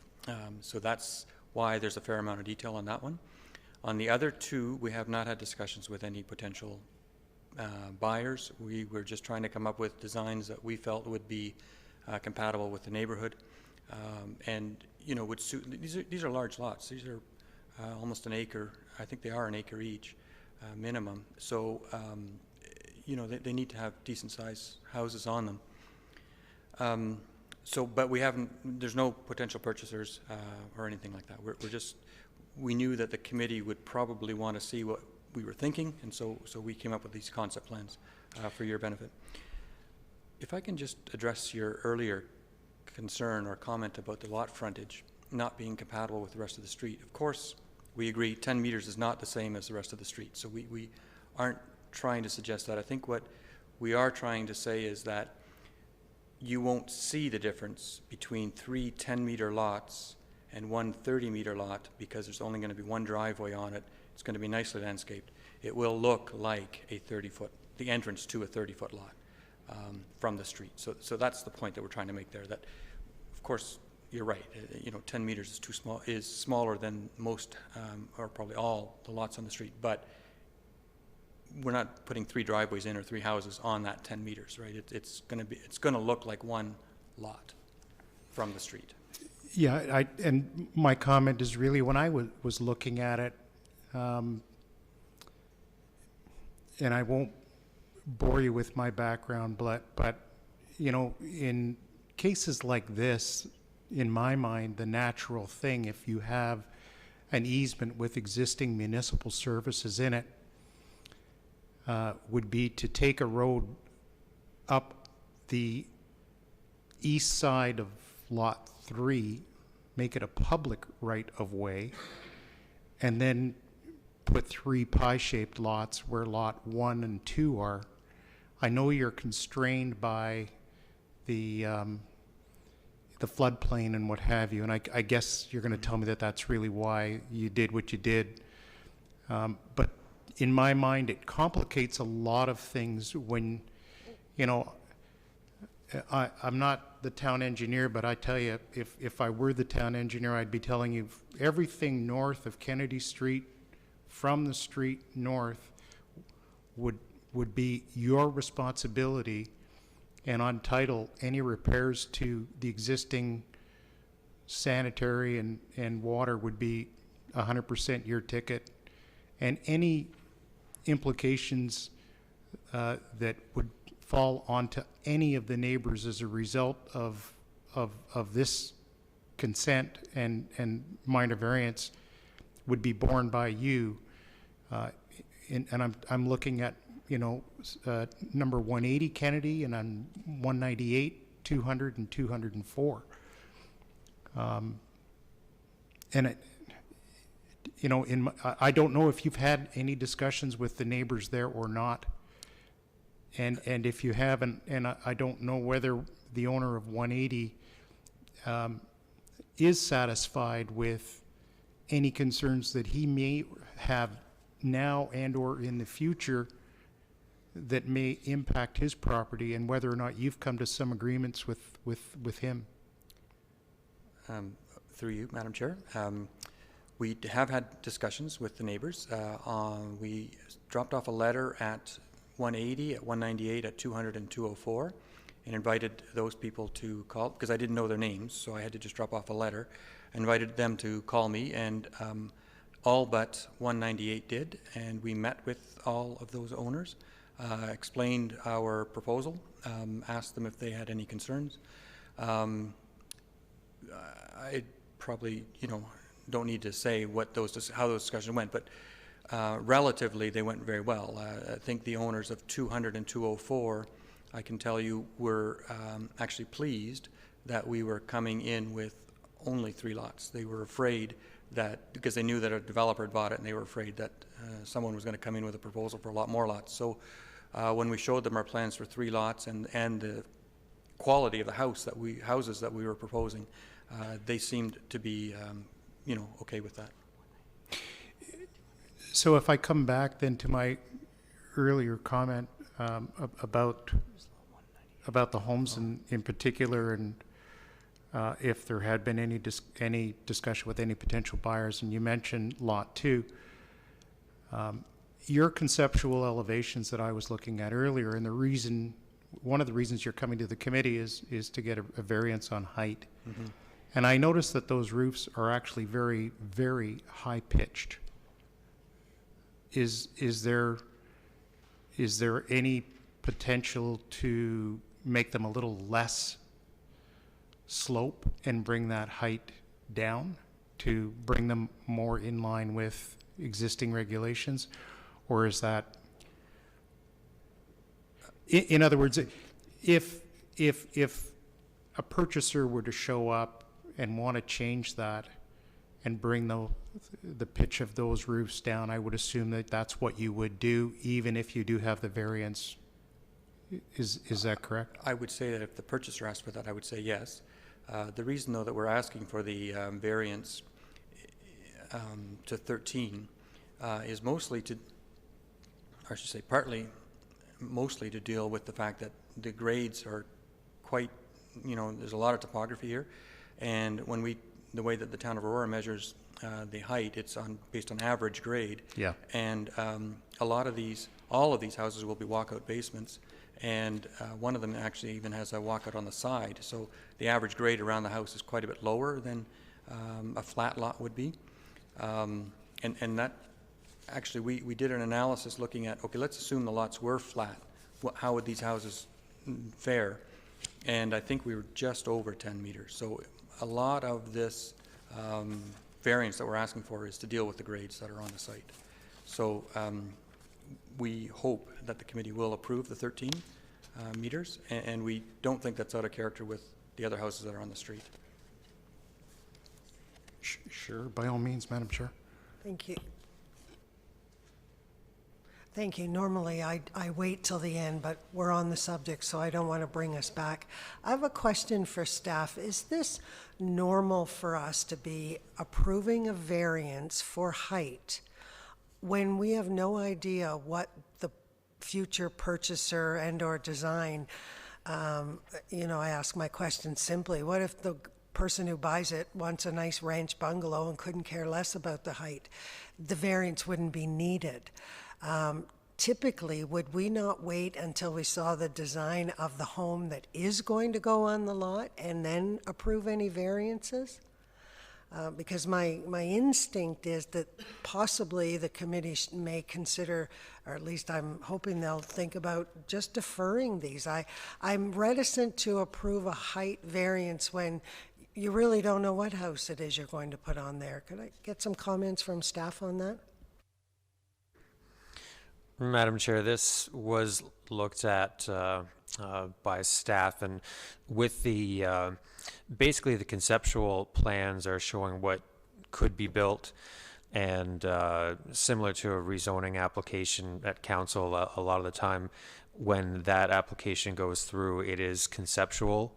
So that's why there's a fair amount of detail on that one. On the other 2, we have not had discussions with any potential buyers. We were just trying to come up with designs that we felt would be compatible with the neighborhood, and would suit. These are large lots. These are almost an acre. I think they are an acre each, minimum. So they need to have decent sized houses on them. But we haven't. There's no potential purchasers or anything like that. We knew that the committee would probably want to see what we were thinking, and so we came up with these concept plans for your benefit. If I can just address your earlier concern or comment about the lot frontage not being compatible with the rest of the street. Of course, we agree 10 meters is not the same as the rest of the street, so we aren't trying to suggest that. I think what we are trying to say is that you won't see the difference between 3 10-meter lots and one 30-meter lot because there's only going to be one driveway on it. It's going to be nicely landscaped. It will look like a 30-foot, the entrance to a 30-foot lot from the street. So that's the point that we're trying to make there. That, of course, you're right. 10 meters is too small. Is smaller than most, or probably all, the lots on the street. But we're not putting 3 driveways in or 3 houses on that 10 meters, right? It's going to look like one lot from the street.
Yeah, and my comment is really when I was looking at it, and I won't bore you with my background, but in cases like this, in my mind, the natural thing, if you have an easement with existing municipal services in it, would be to take a road up the east side of Lot 3, make it a public right-of-way, and then put 3 pie-shaped lots where Lot 1 and 2 are. I know you're constrained by the floodplain and what have you, and I guess you're going to tell me that that's really why you did what you did. But in my mind, it complicates a lot of things when, I'm not the town engineer, but I tell you, if I were the town engineer, I'd be telling you everything north of Kennedy Street, from the street north, would be your responsibility, and on title, any repairs to the existing sanitary and water would be 100% your ticket, and any implications that would fall onto any of the neighbors as a result of this consent and minor variance would be borne by you. And I'm looking at number 180 Kennedy, and on 198, 200, and 204. And I don't know if you've had any discussions with the neighbors there or not. And if you haven't, and I don't know whether the owner of 180 is satisfied with any concerns that he may have now and or in the future that may impact his property, and whether or not you've come to some agreements with him.
Through you, Madam Chair. We have had discussions with the neighbors. We dropped off a letter at 180, at 198, at 200, and 204, and invited those people to call, because I didn't know their names, so I had to just drop off a letter. Invited them to call me, and all but 198 did, and we met with all of those owners, explained our proposal, asked them if they had any concerns. I probably, don't need to say how those discussions went, but relatively they went very well. I think the owners of 200 and 204, I can tell you, were actually pleased that we were coming in with only 3 lots. They were afraid that, because they knew that a developer had bought it, and they were afraid that someone was going to come in with a proposal for a lot more lots. So when we showed them our plans for 3 lots and the quality of the houses that we were proposing, they seemed to be okay with that.
So if I come back then to my earlier comment about the homes in particular, and if there had been any discussion with any potential buyers, and you mentioned Lot 2, your conceptual elevations that I was looking at earlier, and one of the reasons you're coming to the committee is to get a variance on height. Mm-hmm. And I noticed that those roofs are actually very, very high pitched. Is there any potential to make them a little less slope and bring that height down to bring them more in line with existing regulations? Or is that, in other words, if a purchaser were to show up and want to change that and bring the pitch of those roofs down, I would assume that that's what you would do, even if you do have the variance. Is that correct?
I would say that if the purchaser asked for that, I would say yes. The reason, though, that we're asking for the variance to 13 is mostly to, or I should say mostly to deal with the fact that the grades are quite, there's a lot of topography here. And when the way that the town of Aurora measures the height, it's based on average grade.
Yeah.
And all of these houses will be walkout basements. And one of them actually even has a walkout on the side. So the average grade around the house is quite a bit lower than a flat lot would be. And that, actually, we did an analysis looking at, okay, let's assume the lots were flat. How would these houses fare? And I think we were just over 10 meters. So a lot of this variance that we're asking for is to deal with the grades that are on the site. So we hope that the committee will approve the 13 meters, and we don't think that's out of character with the other houses that are on the street.
Sure, by all means, Madam Chair.
Thank you. Thank you. Normally, I wait till the end, but we're on the subject, so I don't want to bring us back. I have a question for staff. Is this normal for us to be approving a variance for height when we have no idea what the future purchaser and or design, I ask my question simply, what if the person who buys it wants a nice ranch bungalow and couldn't care less about the height? The variance wouldn't be needed. Typically, would we not wait until we saw the design of the home that is going to go on the lot and then approve any variances? Because my instinct is that possibly the committee may consider, or at least I'm hoping they'll think about just deferring these. I'm reticent to approve a height variance when you really don't know what house it is you're going to put on there. Could I get some comments from staff on that?
Madam Chair, this was looked at by staff, and with the basically the conceptual plans are showing what could be built, and similar to a rezoning application at council, a lot of the time when that application goes through, it is conceptual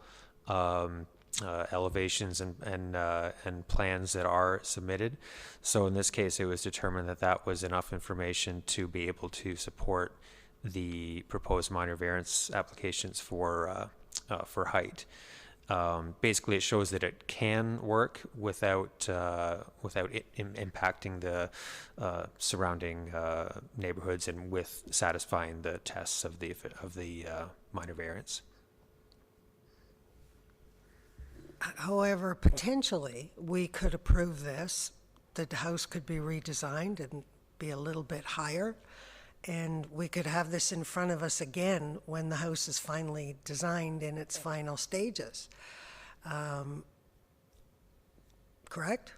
elevations and plans that are submitted. So in this case, it was determined that that was enough information to be able to support the proposed minor variance applications for height. Basically, it shows that it can work without impacting the surrounding neighborhoods and with satisfying the tests of the minor variance.
However, potentially, we could approve this. The house could be redesigned and be a little bit higher, and we could have this in front of us again when the house is finally designed in its final stages. Correct?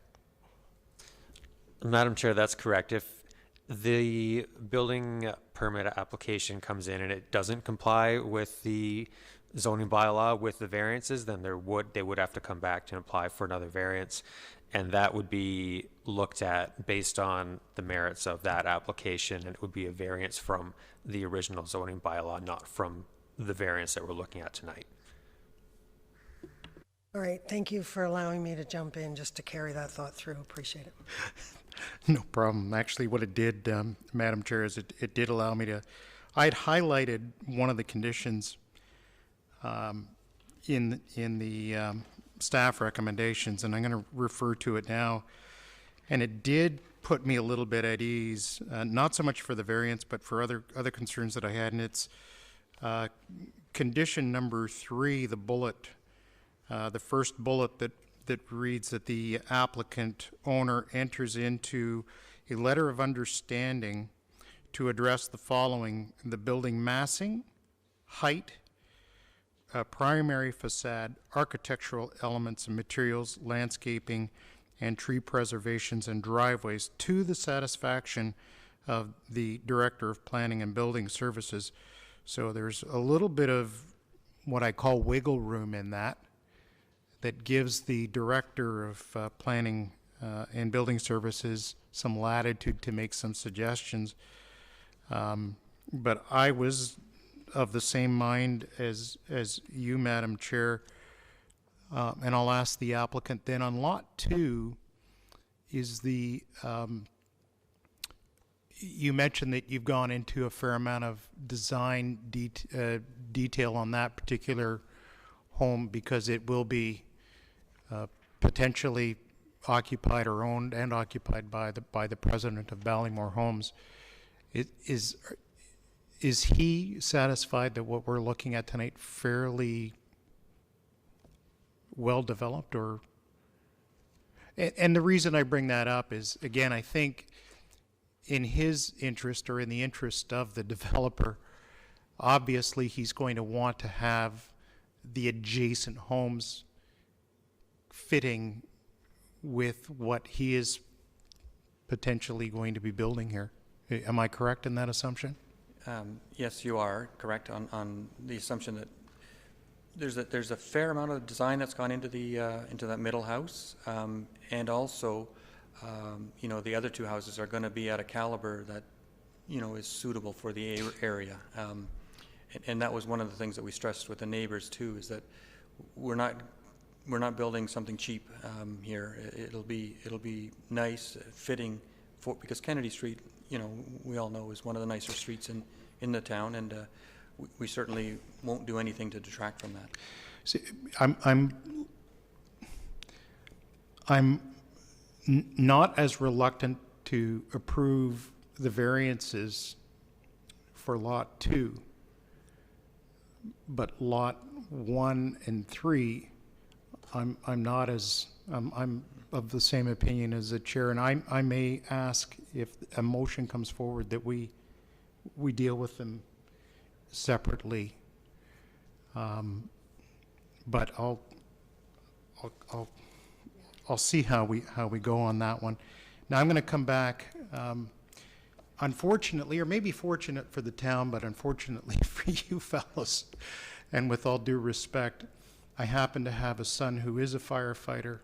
Madam Chair, that's correct. If the building permit application comes in and it doesn't comply with the zoning bylaw with the variances, then they would have to come back to apply for another variance, and that would be looked at based on the merits of that application, and it would be a variance from the original zoning bylaw, not from the variance that we're looking at tonight.
All right, thank you for allowing me to jump in just to carry that thought through. Appreciate it.
No problem. Actually, what it did, Madam Chair, is it did allow me to, I had highlighted one of the conditions in the staff recommendations, and I'm going to refer to it now. And it did put me a little bit at ease, not so much for the variance, but for other concerns that I had. And it's condition number 3, the bullet, the first bullet that reads that the applicant owner enters into a letter of understanding to address the following: the building massing, height, primary facade, architectural elements and materials, landscaping, and tree preservations and driveways to the satisfaction of the Director of Planning and Building Services. So there's a little bit of what I call wiggle room in that. that gives the Director of Planning and Building Services some latitude to make some suggestions. But I was of the same mind as you, Madam Chair, and I'll ask the applicant then on Lot 2 is the, you mentioned that you've gone into a fair amount of design detail on that particular home because it will be potentially occupied or owned and occupied by the president of Ballymore Homes. Is he satisfied that what we're looking at tonight fairly well developed, or? And the reason I bring that up is, again, I think in his interest or in the interest of the developer, obviously he's going to want to have the adjacent homes fitting with what he is potentially going to be building here. Am I correct in that assumption?
Yes, you are correct on the assumption that there's a fair amount of design that's gone into that middle house, and also, you know, the other two houses are going to be at a caliber that, you know, is suitable for the area, and that was one of the things that we stressed with the neighbors too, is that we're not building something cheap here. It'll be nice, fitting for, because Kennedy Street, you know, we all know is one of the nicer streets in the town, and we certainly won't do anything to detract from that.
See, I'm not as reluctant to approve the variances for Lot 2, but Lot 1 and 3, I'm not as, I'm of the same opinion as the chair, and I may ask if a motion comes forward that we deal with them separately. But I'll see how we go on that one. Now I'm going to come back. Unfortunately, or maybe fortunate for the town, but unfortunately for you fellows, and with all due respect, I happen to have a son who is a firefighter,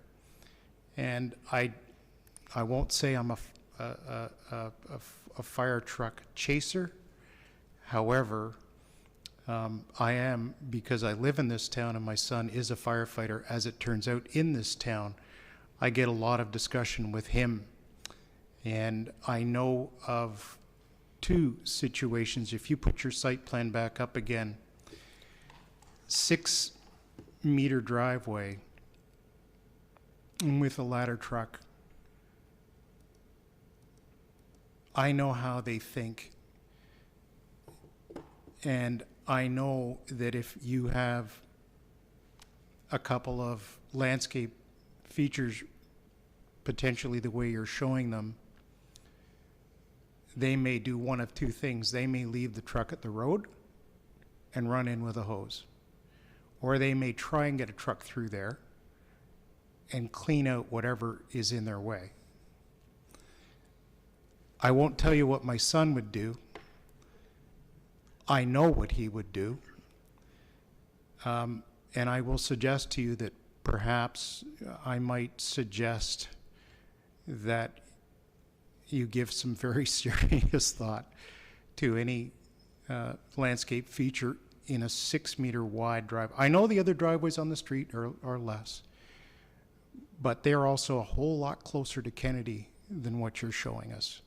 and I won't say I'm a fire truck chaser. However, I am, because I live in this town and my son is a firefighter, as it turns out, in this town. I get a lot of discussion with him, and I know of 2 situations. If you put your site plan back up again, 6-meter driveway with a ladder truck. I know how they think, and I know that if you have a couple of landscape features potentially the way you're showing them, they may do one of 2 things. They may leave the truck at the road and run in with a hose, or they may try and get a truck through there and clean out whatever is in their way. I won't tell you what my son would do. I know what he would do. And I will suggest to you that perhaps I might suggest that you give some very serious thought to any landscape feature in a 6-meter wide drive. I know the other driveways on the street are less, but they're also a whole lot closer to Kennedy than what you're showing us.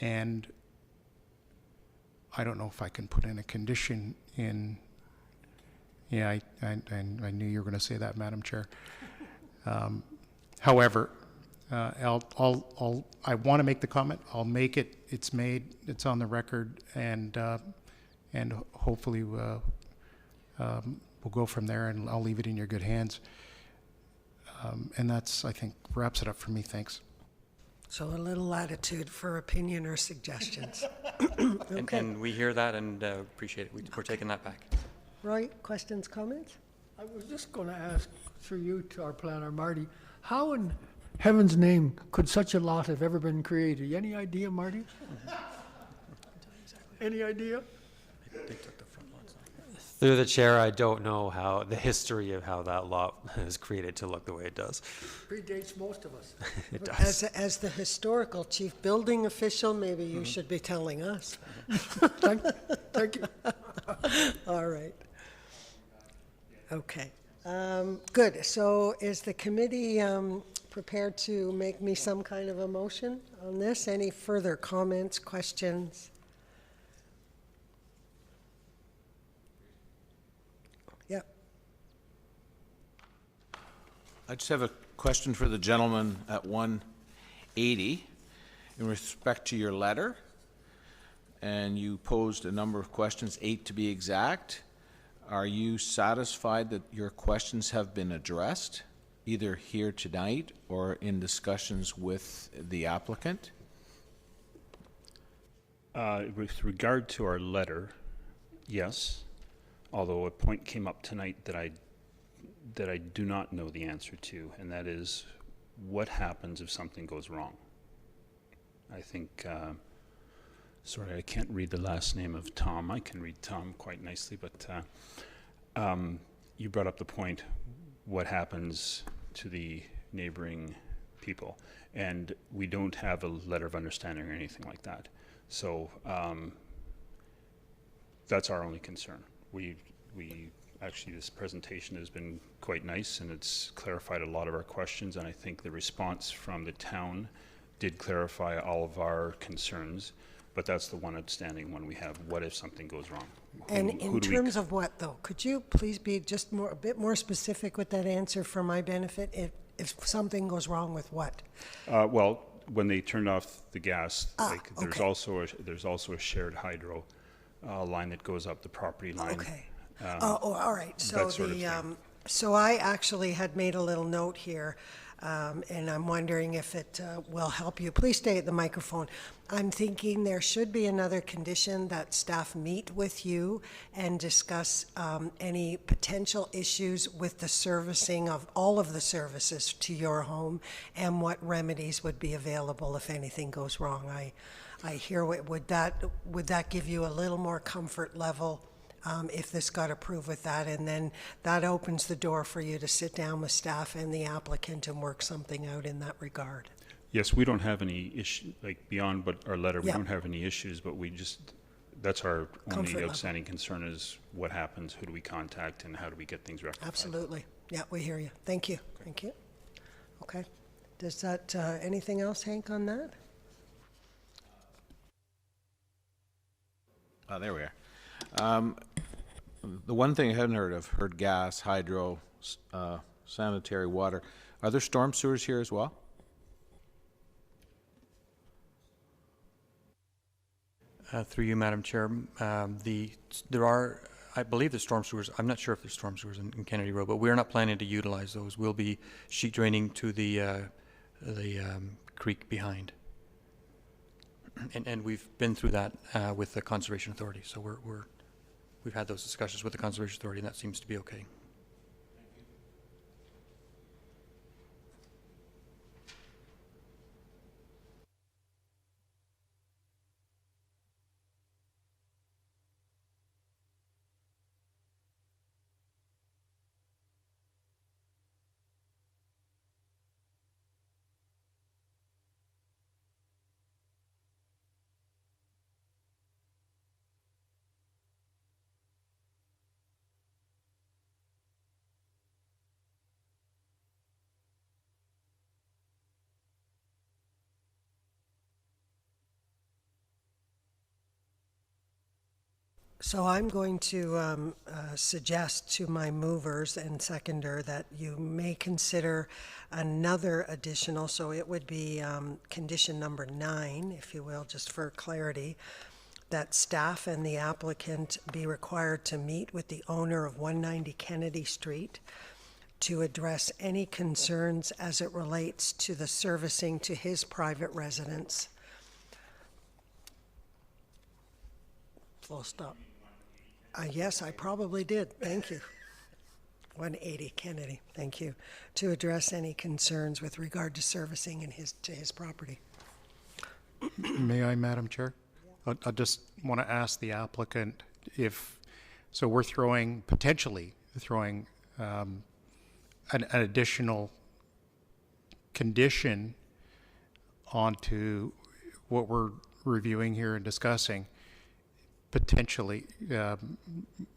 And I don't know if I can put in a condition in, yeah, I knew you were going to say that, Madam Chair. However, I want to make the comment. I'll make it. It's made. It's on the record, and hopefully we'll go from there. And I'll leave it in your good hands. And that's, I think, wraps it up for me. Thanks.
So a little latitude for opinion or suggestions. Okay.
And we hear that and appreciate it. We're taking that back.
Roy, questions, comments?
I was just going to ask through you to our planner, Marty, how in heaven's name could such a lot have ever been created? Any idea, Marty? Any idea?
They took the front lots.
Through the chair, I don't know how, the history of how that lot is created to look the way it does.
Predates most of us.
It does.
As the historical chief building official, maybe you should be telling us.
Thank you.
All right. Okay. Good. So is the committee prepared to make me some kind of a motion on this? Any further comments, questions? Yep.
I just have a question for the gentleman at 180 in respect to your letter. And you posed a number of questions, 8 to be exact. Are you satisfied that your questions have been addressed, either here tonight or in discussions with the applicant?
With regard to our letter, yes, although a point came up tonight that I do not know the answer to, and that is what happens if something goes wrong. I think, sorry, I can't read the last name of Tom. I can read Tom quite nicely, but you brought up the point, what happens to the neighboring people? And we don't have a letter of understanding or anything like that. So that's our only concern. We actually, this presentation has been quite nice, and it's clarified a lot of our questions, and I think the response from the town did clarify all of our concerns, but that's the one outstanding one we have. What if something goes wrong?
And in terms of what, though? Could you please be just a bit more specific with that answer for my benefit? If something goes wrong with what?
Well, when they turned off the gas, there's
okay.
there's also a shared hydro line that goes up the property line.
Okay. All right. So
that sort of thing.
So I actually had made a little note here, and I'm wondering if it will help you. Please stay at the microphone. I'm thinking there should be another condition that staff meet with you and discuss any potential issues with the servicing of all of the services to your home and what remedies would be available if anything goes wrong. I hear would that give you a little more comfort level if this got approved with that, and then that opens the door for you to sit down with staff and the applicant and work something out in that regard.
Yes, we don't have any issue, like beyond what our letter, we
Yeah.
don't have any issues, but we just, that's our
Comfort
only
level.
outstanding concern is what happens, who do we contact, and how do we get things rectified?
Absolutely. Yeah, we hear you. Thank you. Thank you. Okay. Does that, anything else, Hank, on that?
Oh, there we are. The one thing I hadn't heard of, heard gas, hydro, sanitary water. Are there storm sewers here as well?
Through you, Madam Chair, there are, I believe, the storm sewers. I'm not sure if there's storm sewers in Kennedy Road, but we're not planning to utilize those. We'll be sheet draining to the creek behind. And we've been through that with the Conservation Authority. So we've had those discussions with the Conservation Authority, and that seems to be okay.
So I'm going to suggest to my movers and seconder that you may consider another additional, so it would be condition number 9, if you will, just for clarity, that staff and the applicant be required to meet with the owner of 190 Kennedy Street to address any concerns as it relates to the servicing to his private residence. Full stop. Yes, I probably did. Thank you. 180 Kennedy, thank you. To address any concerns with regard to servicing in his property.
May I, Madam Chair? I just want to ask the applicant if So we're potentially throwing an additional condition onto what we're reviewing here and discussing. Potentially,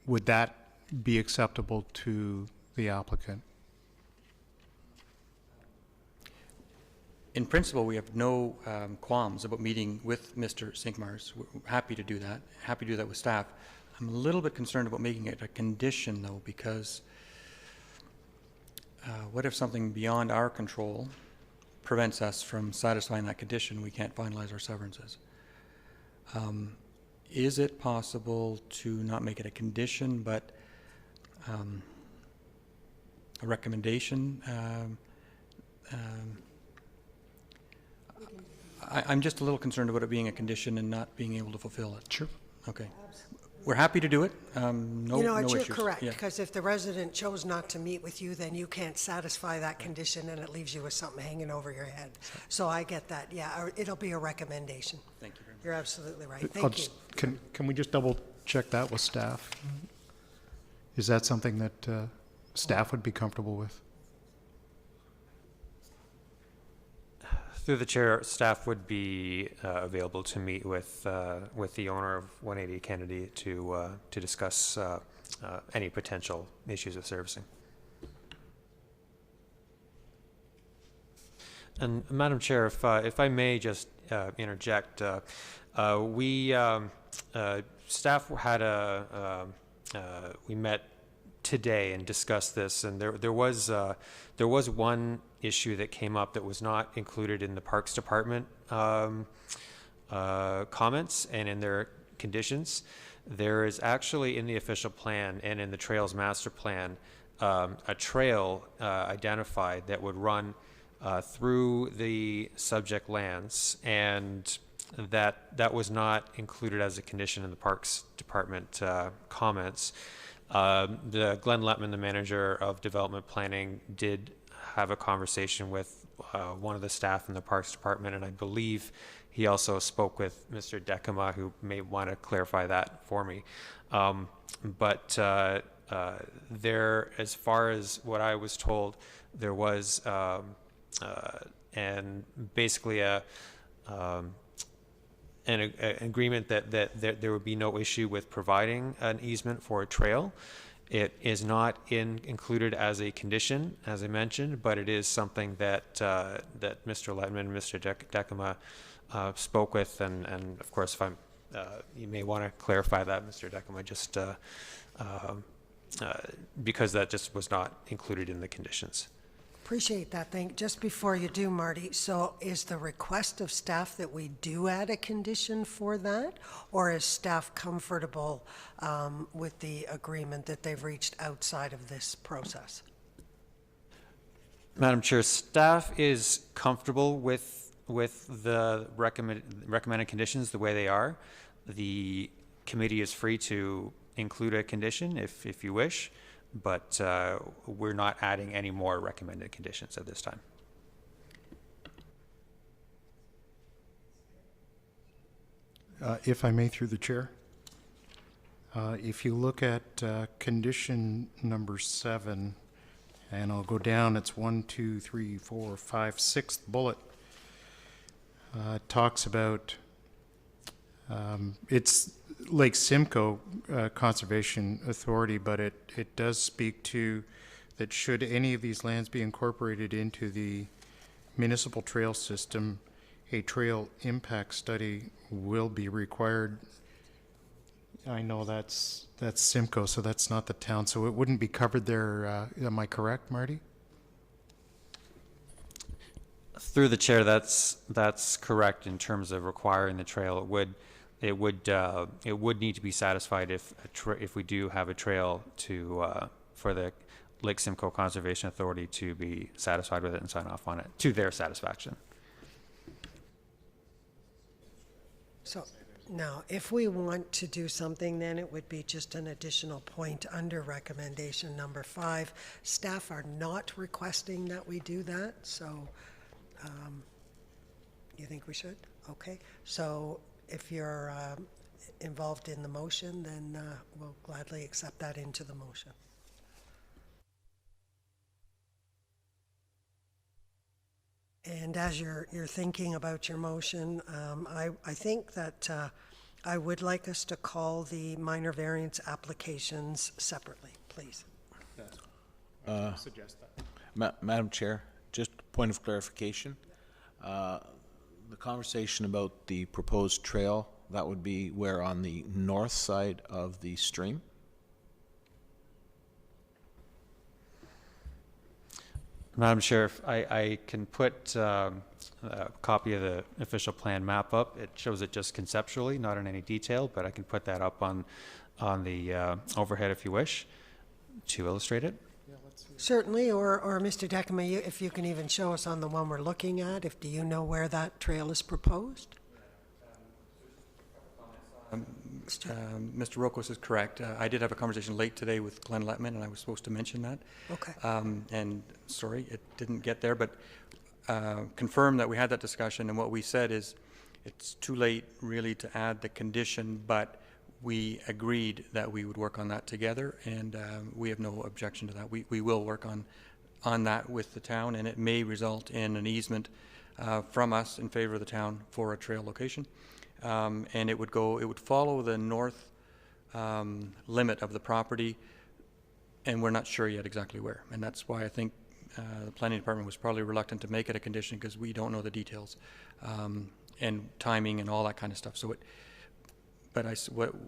would that be acceptable to the applicant?
In principle, we have no qualms about meeting with Mr. Sinkmars. We're happy to do that, happy to do that with staff. I'm a little bit concerned about making it a condition, though, because what if something beyond our control prevents us from satisfying that condition? We can't finalize our severances. Is it possible to not make it a condition, but a recommendation? I'm just a little concerned about it being a condition and not being able to fulfill it.
Sure.
Okay. We're happy to do it. No,
You know,
no
you're
issues.
correct,
Yeah.
because if the resident chose not to meet with you, then you can't satisfy that condition, and it leaves you with something hanging over your head. So I get that, yeah, or it'll be a recommendation.
Thank you very much.
You're absolutely right,
I'll
thank you.
just- Can we just double check that with staff? Is that something that staff would be comfortable with?
Through the chair, staff would be available to meet with the owner of 180 Kennedy to discuss any potential issues of servicing. And Madam Chair, if I may just interject, we staff had we met today and discussed this, and there was one issue that came up that was not included in the Parks Department comments and in their conditions. There is actually in the official plan and in the Trails Master Plan a trail identified that would run through the subject lands, and that was not included as a condition in the Parks Department comments. The Glenn Letman, the manager of development planning, did have a conversation with one of the staff in the Parks Department, and I believe he also spoke with Mr. Decima, who may want to clarify that for me. But there, as far as what I was told, there was and basically an agreement that there would be no issue with providing an easement for a trail. It is not included as a condition, as I mentioned, but it is something that that Mr. Letman and Mr. Decima spoke with, and of course, if I'm, you may want to clarify that, Mr. Decima, just because that just was not included in the conditions.
Appreciate that. Just before you do, Marty, so is the request of staff that we do add a condition for that? Or is staff comfortable with the agreement that they've reached outside of this process?
Madam Chair, staff is comfortable with the recommended conditions the way they are. The committee is free to include a condition if you wish, but we're not adding any more recommended conditions at this time.
If I may, through the chair, if you look at condition number 7, and I'll go down, it's 1, 2, 3, 4, 5, 6th bullet. It talks about it's Lake Simcoe Conservation Authority, but it does speak to that should any of these lands be incorporated into the municipal trail system, a trail impact study will be required. I know that's Simcoe, so that's not the town, so it wouldn't be covered there. Am I correct, Marty?
Through the chair, that's correct in terms of requiring the trail. It would need to be satisfied if we do have a trail for the Lake Simcoe Conservation Authority to be satisfied with it and sign off on it to their satisfaction.
So now, if we want to do something, then it would be just an additional point under recommendation number 5. Staff are not requesting that we do that, so you think we should? Okay. So if you're involved in the motion, then we'll gladly accept that into the motion. And as you're thinking about your motion, I think that I would like us to call the minor variance applications separately, please.
Suggest that.
Madam Chair, just a point of clarification. The conversation about the proposed trail, that would be where on the north side of the stream?
Madam Chair, if I can put a copy of the official plan map up. It shows it just conceptually, not in any detail, but I can put that up on the overhead if you wish to illustrate it.
Certainly, or Mr. Decima, if you can even show us on the one we're looking at, do you know where that trail is proposed?
Mr. Rokos is correct. I did have a conversation late today with Glenn Letman, and I was supposed to mention that.
Okay.
And sorry, it didn't get there, but confirm that we had that discussion, and what we said is it's too late really to add the condition, but we agreed that we would work on that together, and we have no objection to that. We will work on that with the town, and it may result in an easement from us in favor of the town for a trail location. And it would follow the north limit of the property, and we're not sure yet exactly where. And that's why I think the planning department was probably reluctant to make it a condition, because we don't know the details and timing and all that kind of stuff. So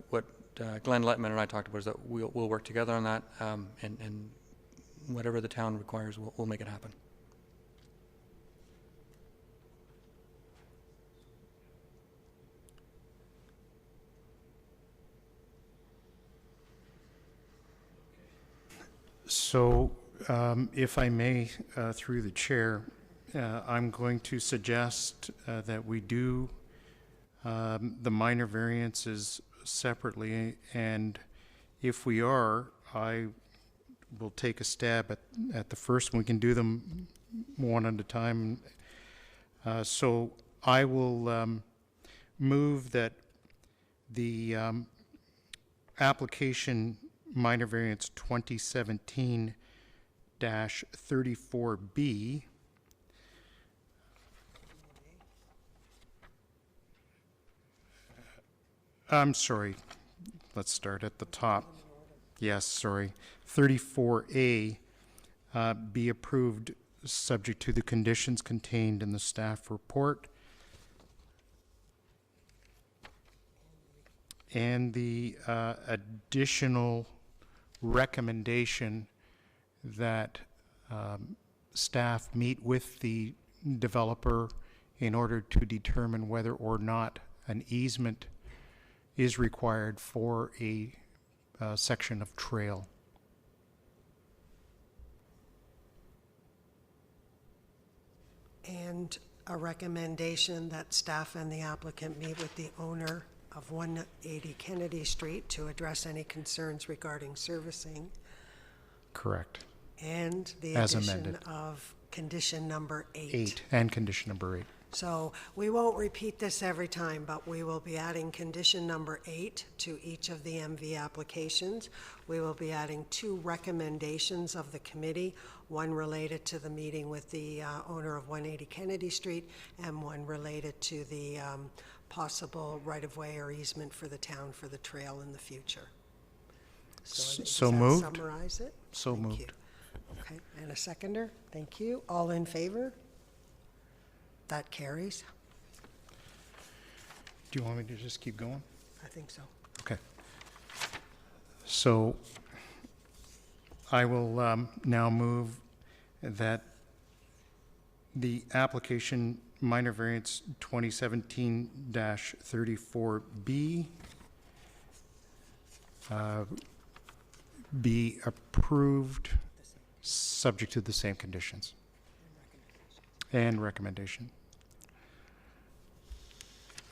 what Glenn Letman and I talked about is that we'll work together on that, and whatever the town requires, we'll make it happen.
So, if I may, through the chair, I'm going to suggest that we do the minor variances separately, and if we are, I will take a stab at the first one. We can do them one at a time. So I will move that the application minor variance 2017-34B I'm sorry, let's start at the top. Yes, sorry. 34A be approved subject to the conditions contained in the staff report. And the additional recommendation that staff meet with the developer in order to determine whether or not an easement is required for a section of trail.
And a recommendation that staff and the applicant meet with the owner of 180 Kennedy Street to address any concerns regarding servicing.
Correct.
And the
As
addition
amended.
of condition number 8.
8, and condition number 8.
So we won't repeat this every time, but we will be adding condition number 8 to each of the MV applications. We will be adding 2 recommendations of the committee, one related to the meeting with the owner of 180 Kennedy Street, and one related to the possible right-of-way or easement for the town for the trail in the future. So
So
does that
moved.
summarize it?
So
Thank
moved.
you. Okay, and a seconder? Thank you. All in favor? That carries.
Do you want me to just keep going?
I think so.
Okay. So I will now move that the application minor variance 2017-34B be approved subject to the same conditions and recommendation.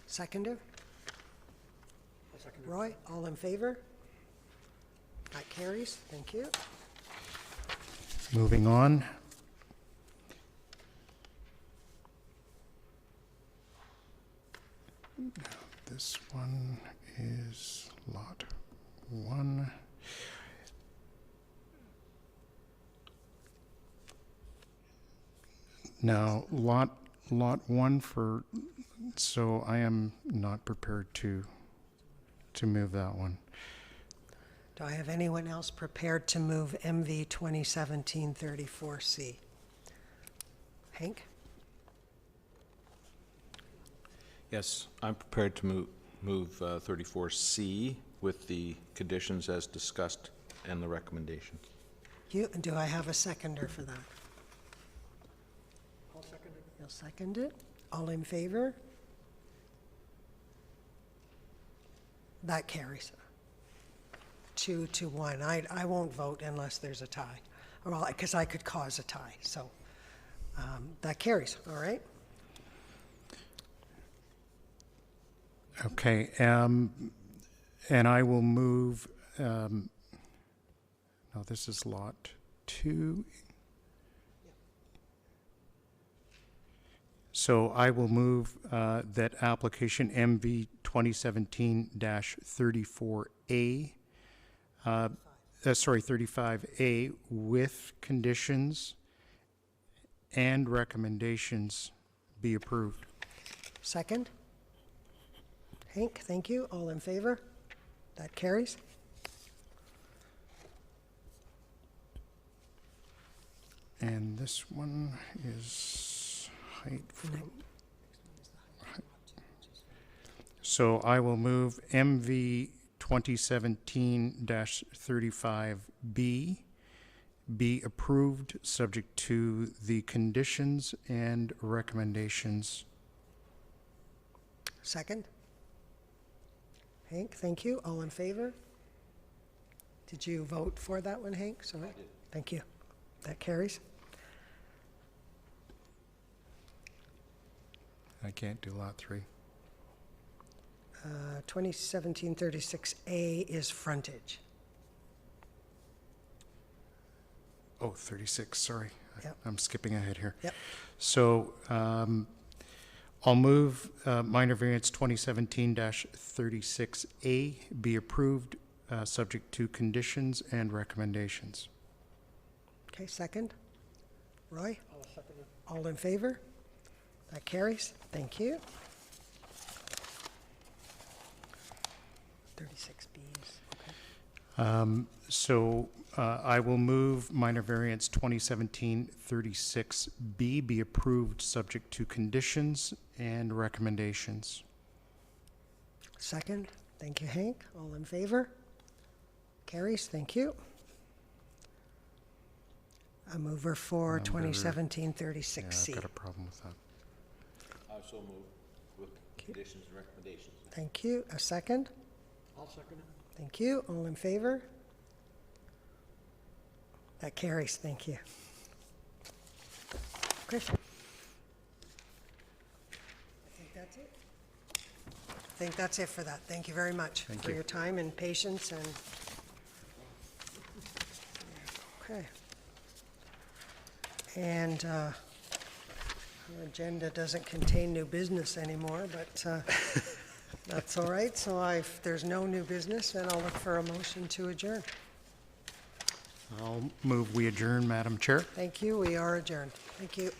Seconder? Roy, all in favor? That carries. Thank you.
Moving on. This one is lot 1. Now, lot 1 for, so I am not prepared to move that one.
Do I have anyone else prepared to move MV 2017-34C? Hank?
Yes, I'm prepared to move 34C with the conditions as discussed and the recommendations.
You, do I have a seconder for that? I'll second it. You'll second it? All in favor? That carries. 2-1. I won't vote unless there's a tie. Well, because I could cause a tie, so that carries, all right?
Okay, and I will move, no, this is lot 2. So I will move that application MV 2017-34A, 35A, with conditions and recommendations be approved.
Second? Hank, thank you. All in favor? That carries.
And this one is height. So I will move MV 2017-35B be approved, subject to the conditions and recommendations.
Second? Hank, thank you. All in favor? Did you vote for that one, Hank? Sorry. I did. Thank you. That carries.
I can't do lot 3.
2017-36A is frontage.
Oh, 36, sorry.
Yep.
I'm skipping ahead here.
Yep.
So I'll move minor variance 2017-36A be approved, subject to conditions and recommendations.
Okay, second? Roy? I'll second it. All in favor? That carries. Thank you. 36B is, okay.
So I will move minor variance 2017-36B be approved, subject to conditions and recommendations.
Second? Thank you, Hank. All in favor? Carries. Thank you. A mover for
Number-
2017-36C.
Yeah, I've got a problem with that.
I so move with conditions and recommendations.
Thank you. A second?
I'll second it.
Thank you. All in favor? That carries. Thank you. Chris? I think that's it. I think that's it for that. Thank you very much for your time and patience and. Okay. And our agenda doesn't contain new business anymore, but that's all right. So if there's no new business, then I'll look for a motion to adjourn.
I'll move we adjourn, Madam Chair.
Thank you. We are adjourned. Thank you.